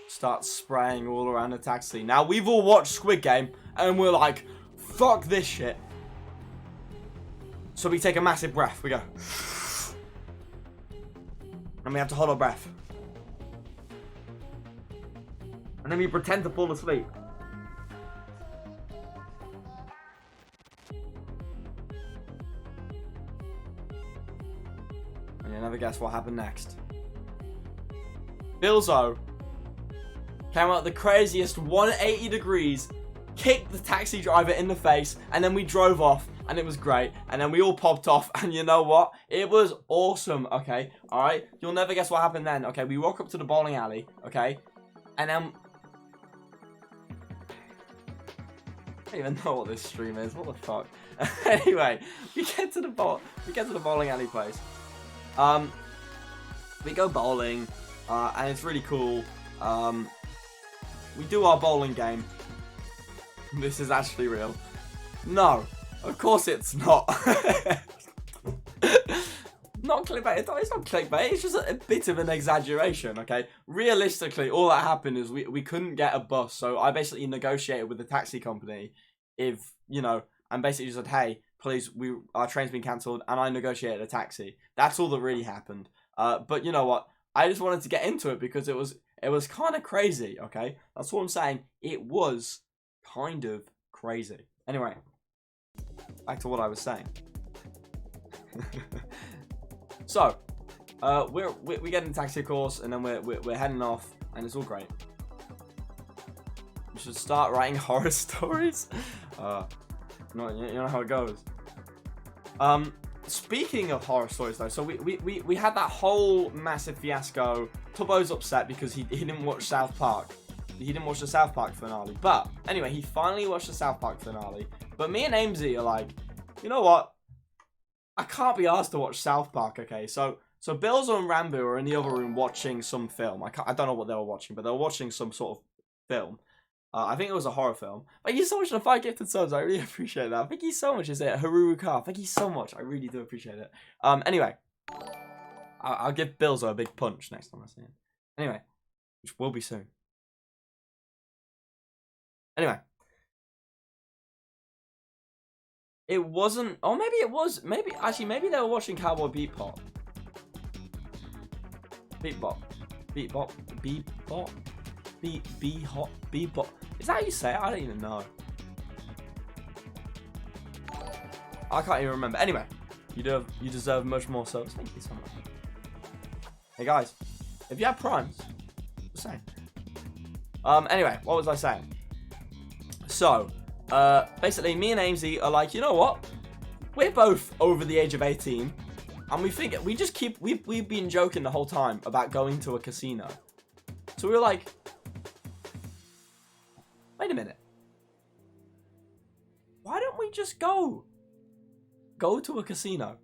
starts spraying all around the taxi. Now, we've all watched Squid Game, and we're like, fuck this shit. So we take a massive breath. We go, and we have to hold our breath. And then we pretend to fall asleep. And you'll never guess what happened next. Bilzo came out the craziest 180 degrees, kicked the taxi driver in the face, and then we drove off, and it was great. And then we all popped off, and you know what? It was awesome, okay? Alright? You'll never guess what happened then, okay? We walk up to the bowling alley, okay? And then I don't even know what this stream is. What the fuck? Anyway, we get to the bowling alley place. We go bowling, and it's really cool. We do our bowling game. This is actually real. No, of course it's not. Not clickbait. It's not clickbait. It's just a bit of an exaggeration, okay? Realistically, all that happened is we couldn't get a bus, so I basically negotiated with the taxi company if, you know, and basically just said, hey, please, our train's been cancelled, and I negotiated a taxi. That's all that really happened. But you know what? I just wanted to get into it because it was kind of crazy, okay? That's what I'm saying. It was kind of crazy. Anyway, back to what I was saying. So, we get in the taxi, of course, and then we're heading off, and it's all great. We should start writing horror stories. You know how it goes. Speaking of horror stories, though, so we had that whole massive fiasco. Tubbo's upset because he didn't watch South Park. He didn't watch the South Park finale. But anyway, he finally watched the South Park finale. But me and Amesy are like, you know what? I can't be asked to watch South Park, okay? So Bilzo and Rambo are in the other room watching some film. I don't know what they were watching, but they were watching some sort of film. I think it was a horror film. Thank you so much for the 5 gifted subs. I really appreciate that. Thank you so much. Is it Haruka? Thank you so much. I really do appreciate it. Anyway. I'll give Bilzo a big punch next time I see him. Anyway, which will be soon. Anyway. It wasn't... Oh, maybe it was. Maybe they were watching Cowboy Bebop. Bebop. Bebop. Bebop. Bebop. Bebop. Is that how you say it? I don't even know. I can't even remember. Anyway, you deserve much more subs. Thank you so much. Hey guys, if you have primes, just saying. Anyway, what was I saying? So, basically, me and Amesy are like, you know what? We're both over the age of 18, and we figure we've been joking the whole time about going to a casino. So we were like, wait a minute. Why don't we just go to a casino?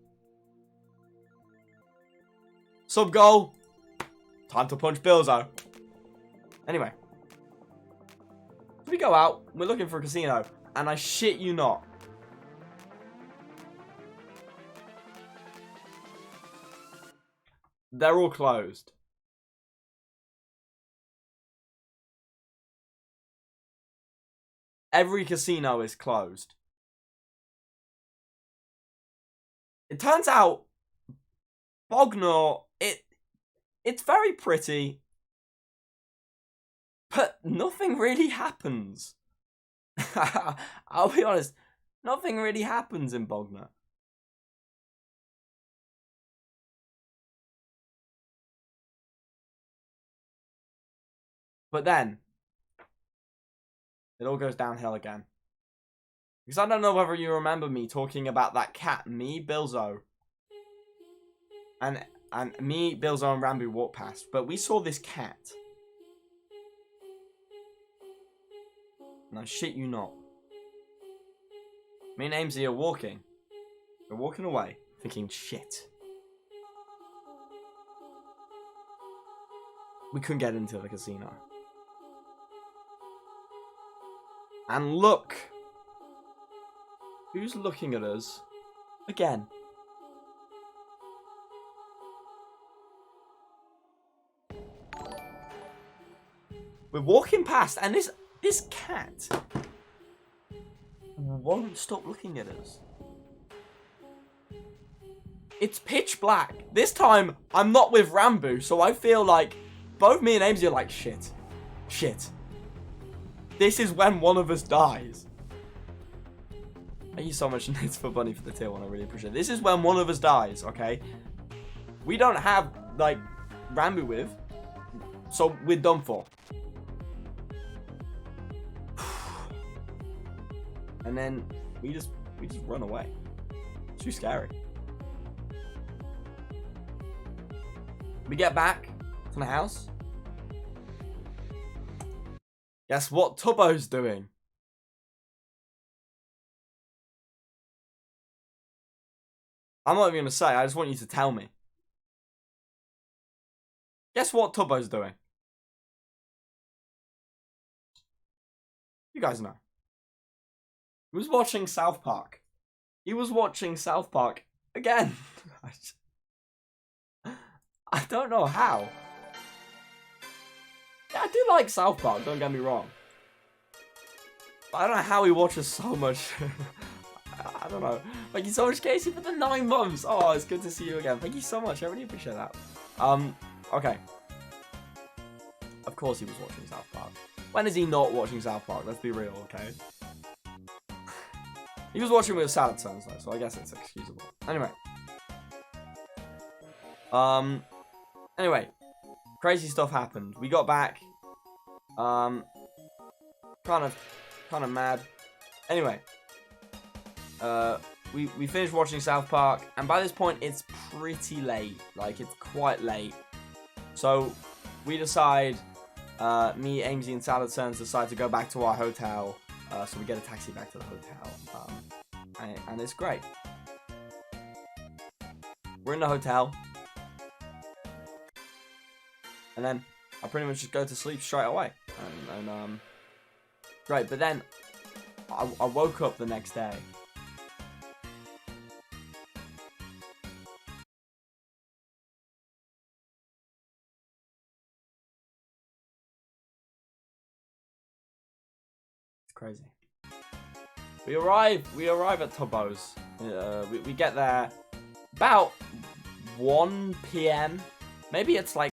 Sub goal. Time to punch Bilzo. Anyway. We go out, we're looking for a casino, and I shit you not. They're all closed. Every casino is closed. It turns out Bognor, it's very pretty, but nothing really happens. I'll be honest, nothing really happens in Bognor. But then, it all goes downhill again. Because I don't know whether you remember me talking about that cat, me, Bilzo, and me, Bilzo, and Rambo walked past, but we saw this cat. And I shit you not. Me and Amesy are walking. We're walking away, thinking, shit. We couldn't get into the casino. And look! Who's looking at us? Again. We're walking past, and this cat won't stop looking at us. It's pitch black. This time, I'm not with Rambo, so I feel like both me and Amesy are like, shit. Shit. This is when one of us dies. Thank you so much, Nate, for Bunny, for the tier 1. I really appreciate it. This is when one of us dies, okay? We don't have, like, Rambo with, so we're done for. And then we just run away. It's too scary. We get back to the house. Guess what Tubbo's doing? I'm not even going to say. I just want you to tell me. Guess what Tubbo's doing? You guys know. He was watching South Park. He was watching South Park again. I don't know how. Yeah, I do like South Park, don't get me wrong. But I don't know how he watches so much. I don't know. Thank you so much, Casey, for the 9 months. Oh, it's good to see you again. Thank you so much. I really appreciate that. Okay. Of course he was watching South Park. When is he not watching South Park? Let's be real, okay? He was watching with Salad Sons, though, so I guess it's excusable. Anyway. Anyway. Crazy stuff happened. We got back. Kind of mad. Anyway. We finished watching South Park, and by this point, it's pretty late. Like, it's quite late. So, we decide, me, Amesy, and Salad Sons decide to go back to our hotel. So we get a taxi back to the hotel. And it's great. We're in the hotel. And then I pretty much just go to sleep straight away. Great, but then I woke up the next day. Crazy. We arrive at Tubbo's. We get there about 1 p.m. Maybe it's like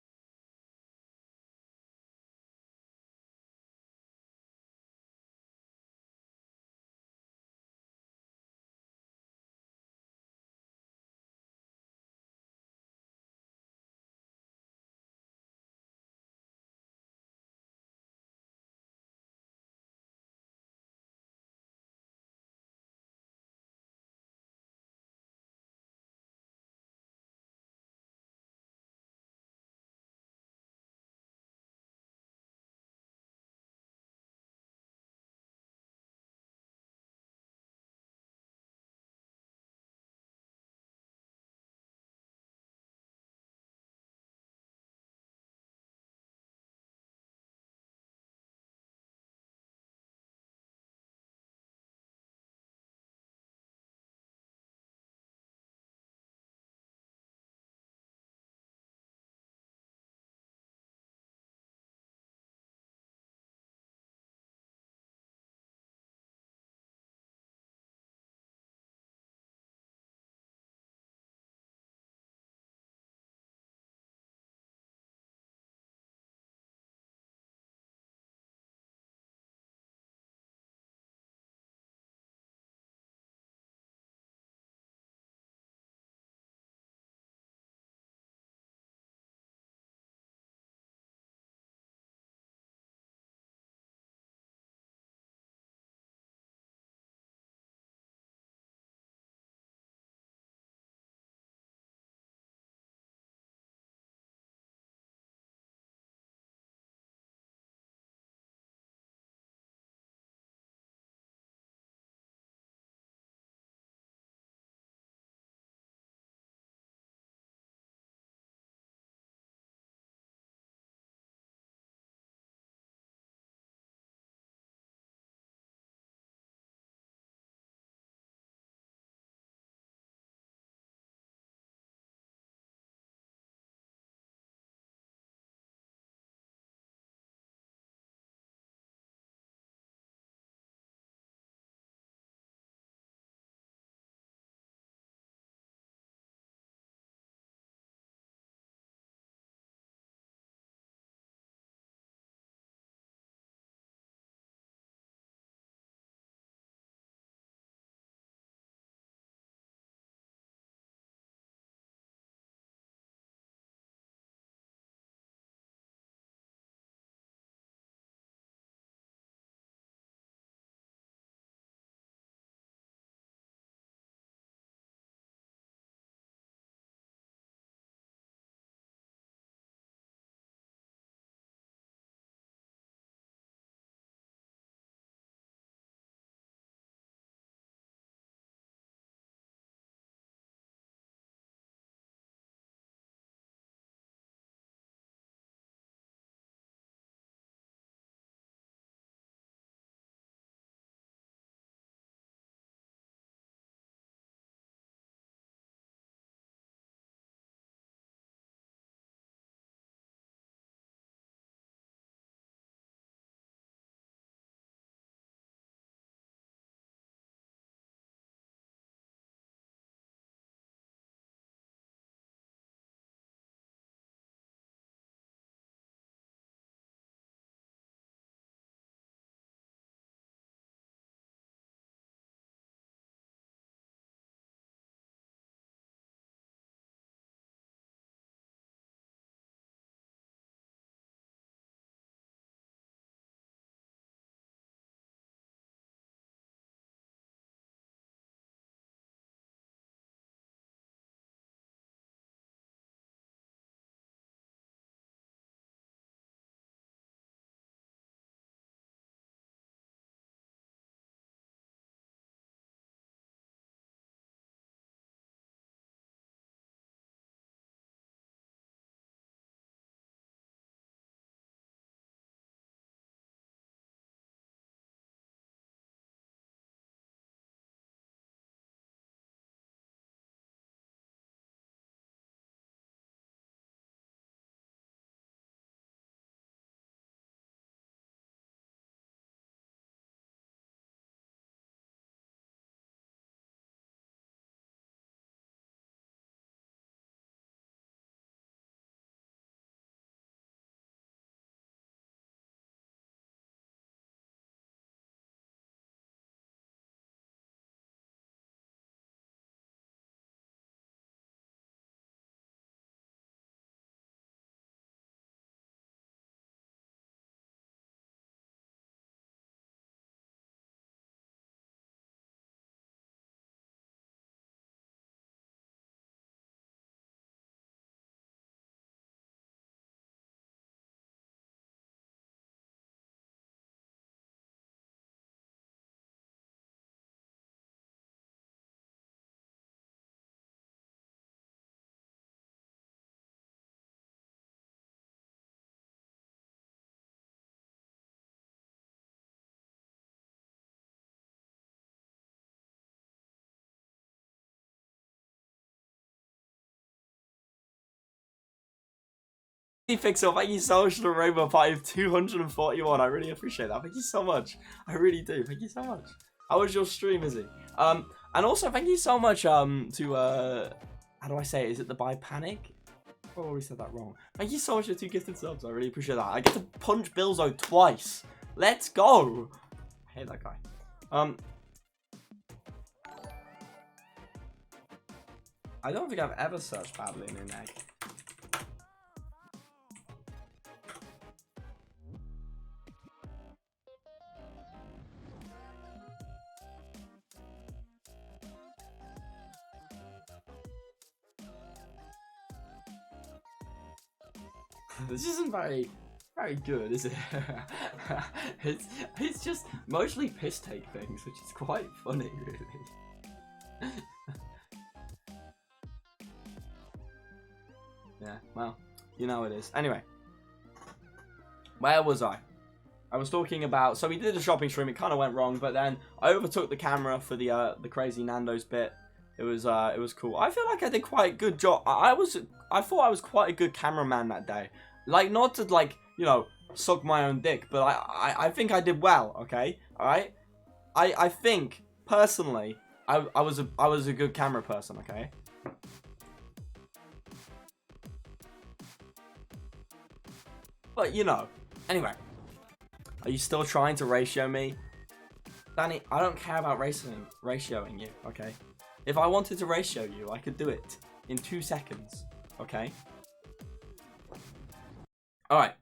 Pixel, thank you so much for the Rainbow Party of 241. I really appreciate that. Thank you so much. I really do. Thank you so much. How was your stream, Izzy? And also thank you so much to how do I say it? Is it the Buy Panic? I already said that wrong. Thank you so much for 2 gifted subs. I really appreciate that. I get to punch Bilzo twice. Let's go. I hate that guy. I don't think I've ever searched Badlinu in egg. This isn't very good, is it? it's just mostly piss take things, which is quite funny, really. Yeah, well, you know it is. Anyway, where was I? I was talking about. So we did a shopping stream. It kind of went wrong, but then I overtook the camera for the crazy Nando's bit. It was cool. I feel like I did quite a good job. I thought I was quite a good cameraman that day. Like, not to, like, you know, suck my own dick, but I think I did well, okay? Alright? I think, personally, I was a good camera person, okay? But, you know, anyway. Are you still trying to ratio me? Danny, I don't care about ratioing you, okay? If I wanted to ratio you, I could do it in 2 seconds, okay? Alright.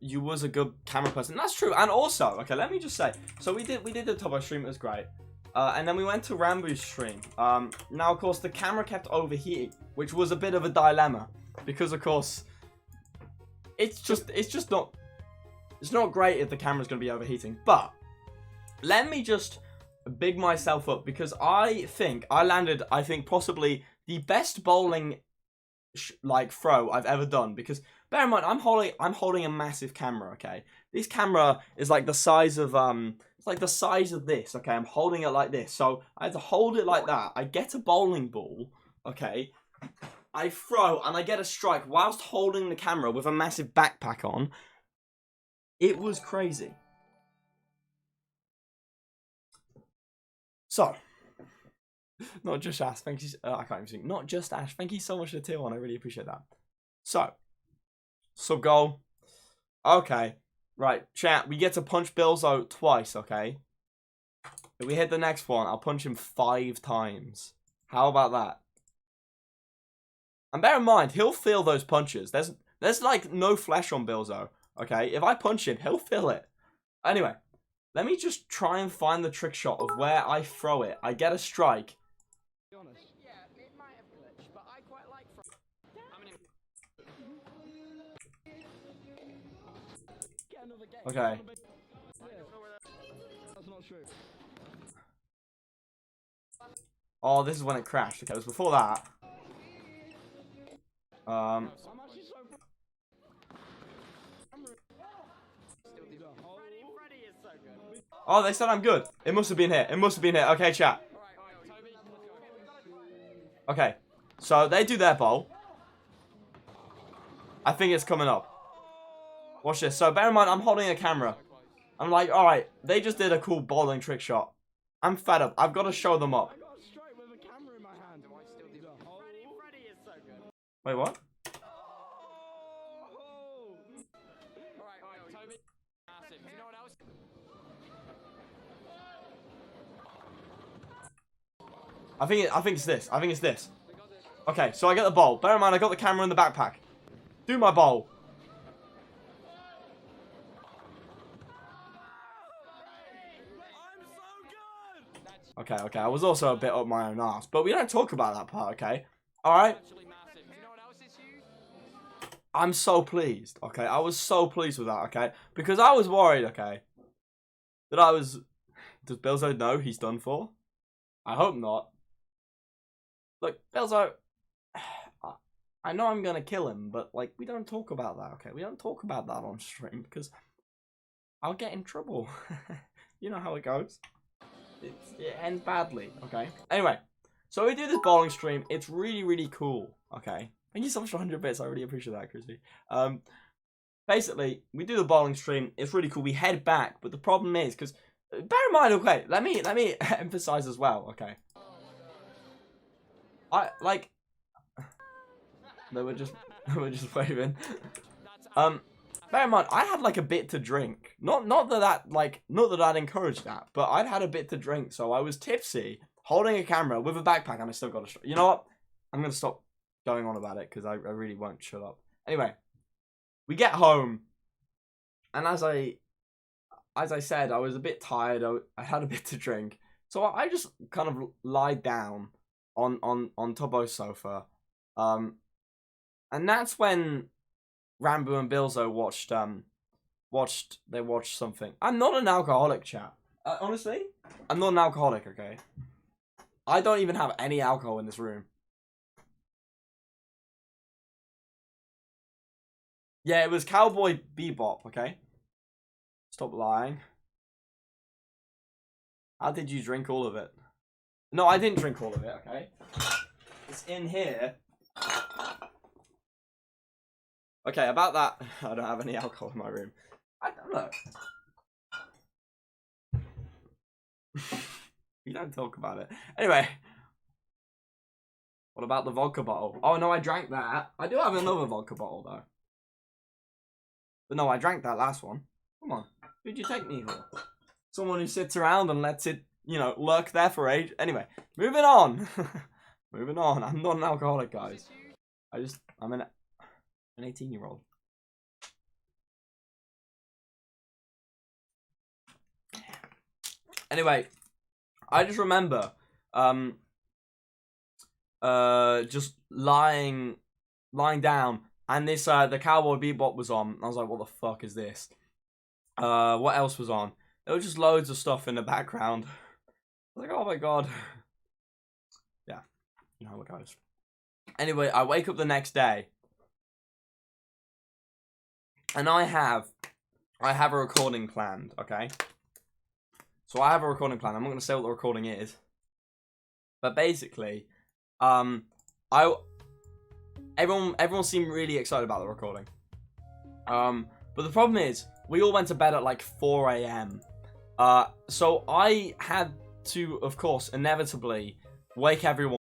You was a good camera person. That's true. And also, okay, let me just say. So we did the Tubbo stream. It was great. And then we went to Rambo's stream. Now, of course, the camera kept overheating, which was a bit of a dilemma. Because, of course, it's just not... It's not great if the camera's going to be overheating. But, let me just big myself up. Because I think I landed, possibly the best bowling... like throw I've ever done, because bear in mind I'm holding a massive camera, okay? This camera is like the size of it's like the size of this, okay? I'm holding it like this, so I have to hold it like that. I get a bowling ball, okay? I throw and I get a strike whilst holding the camera with a massive backpack on. It was crazy. So not just Ash, thank you. I can't even sing. Not just Ash, thank you so much for the tier 1. I really appreciate that. So, sub goal. Okay, right, chat. We get to punch Bilzo twice, okay? If we hit the next one, I'll punch him 5 times. How about that? And bear in mind, he'll feel those punches. There's like no flesh on Bilzo, okay? If I punch him, he'll feel it. Anyway, let me just try and find the trick shot of where I throw it. I get a strike. Yeah, it might have glitched, but I quite like Okay. That's not true. Oh, this is when it crashed. Okay, it was before that. Oh, they said I'm good. It must have been here. It must have been here. Okay, chat. Okay, so they do their bowl. I think it's coming up. Watch this. So bear in mind, I'm holding a camera. I'm like, alright, they just did a cool bowling trick shot. I'm fed up. I've got to show them up. Wait, what? I think it's this. I think it's this. Okay, so I get the bowl. Bear in mind, I got the camera in the backpack. Do my bowl. Okay, okay. I was also a bit up my own ass, but we don't talk about that part, okay? Alright? I'm so pleased, okay? I was so pleased with that, okay? Because I was worried, okay? That I was... Does Bilzo know he's done for? I hope not. Look, Bilzo... I know I'm gonna kill him, but, like, we don't talk about that, okay? We don't talk about that on stream, because I'll get in trouble. You know how it goes. It ends badly, okay? Anyway, so we do this bowling stream. It's really, really cool, okay? Thank you so much for 100 bits. I really appreciate that, Chrissy. Basically, we do the bowling stream. It's really cool. We head back, but the problem is because bear in mind, okay, let me emphasize as well. Okay, I like they were just waving. Bear in mind, I had like a bit to drink. Not that I'd encourage that, but I'd had a bit to drink, so I was tipsy, holding a camera with a backpack, and I still got a. You know what? I'm gonna stop going on about it because I really won't shut up. Anyway. We get home, and as I said, I was a bit tired. I had a bit to drink, so I just kind of lied down on Tubbo's sofa, and that's when Rambo and Bilzo watched something. I'm not an alcoholic, chat. Honestly, I'm not an alcoholic. Okay, I don't even have any alcohol in this room. Yeah, it was Cowboy Bebop, okay? Stop lying. How did you drink all of it? No, I didn't drink all of it, okay? It's in here. Okay, about that, I don't have any alcohol in my room. I don't know. We don't talk about it. Anyway. What about the vodka bottle? Oh, no, I drank that. I do have another vodka bottle, though. But no, I drank that last one. Come on. Who'd you take me for? Someone who sits around and lets it, you know, lurk there for age. Anyway, moving on. Moving on. I'm not an alcoholic, guys. I'm an 18-year-old. Anyway, I just remember, just lying down. And this, the Cowboy Bebop was on. I was like, what the fuck is this? What else was on? There was just loads of stuff in the background. I was like, oh my god. Yeah, you know how it goes. Anyway, I wake up the next day. And I have a recording planned, okay? So I have a recording planned. I'm not going to say what the recording is. But basically, Everyone seemed really excited about the recording. But the problem is, we all went to bed at like 4 AM. So I had to, of course, inevitably wake everyone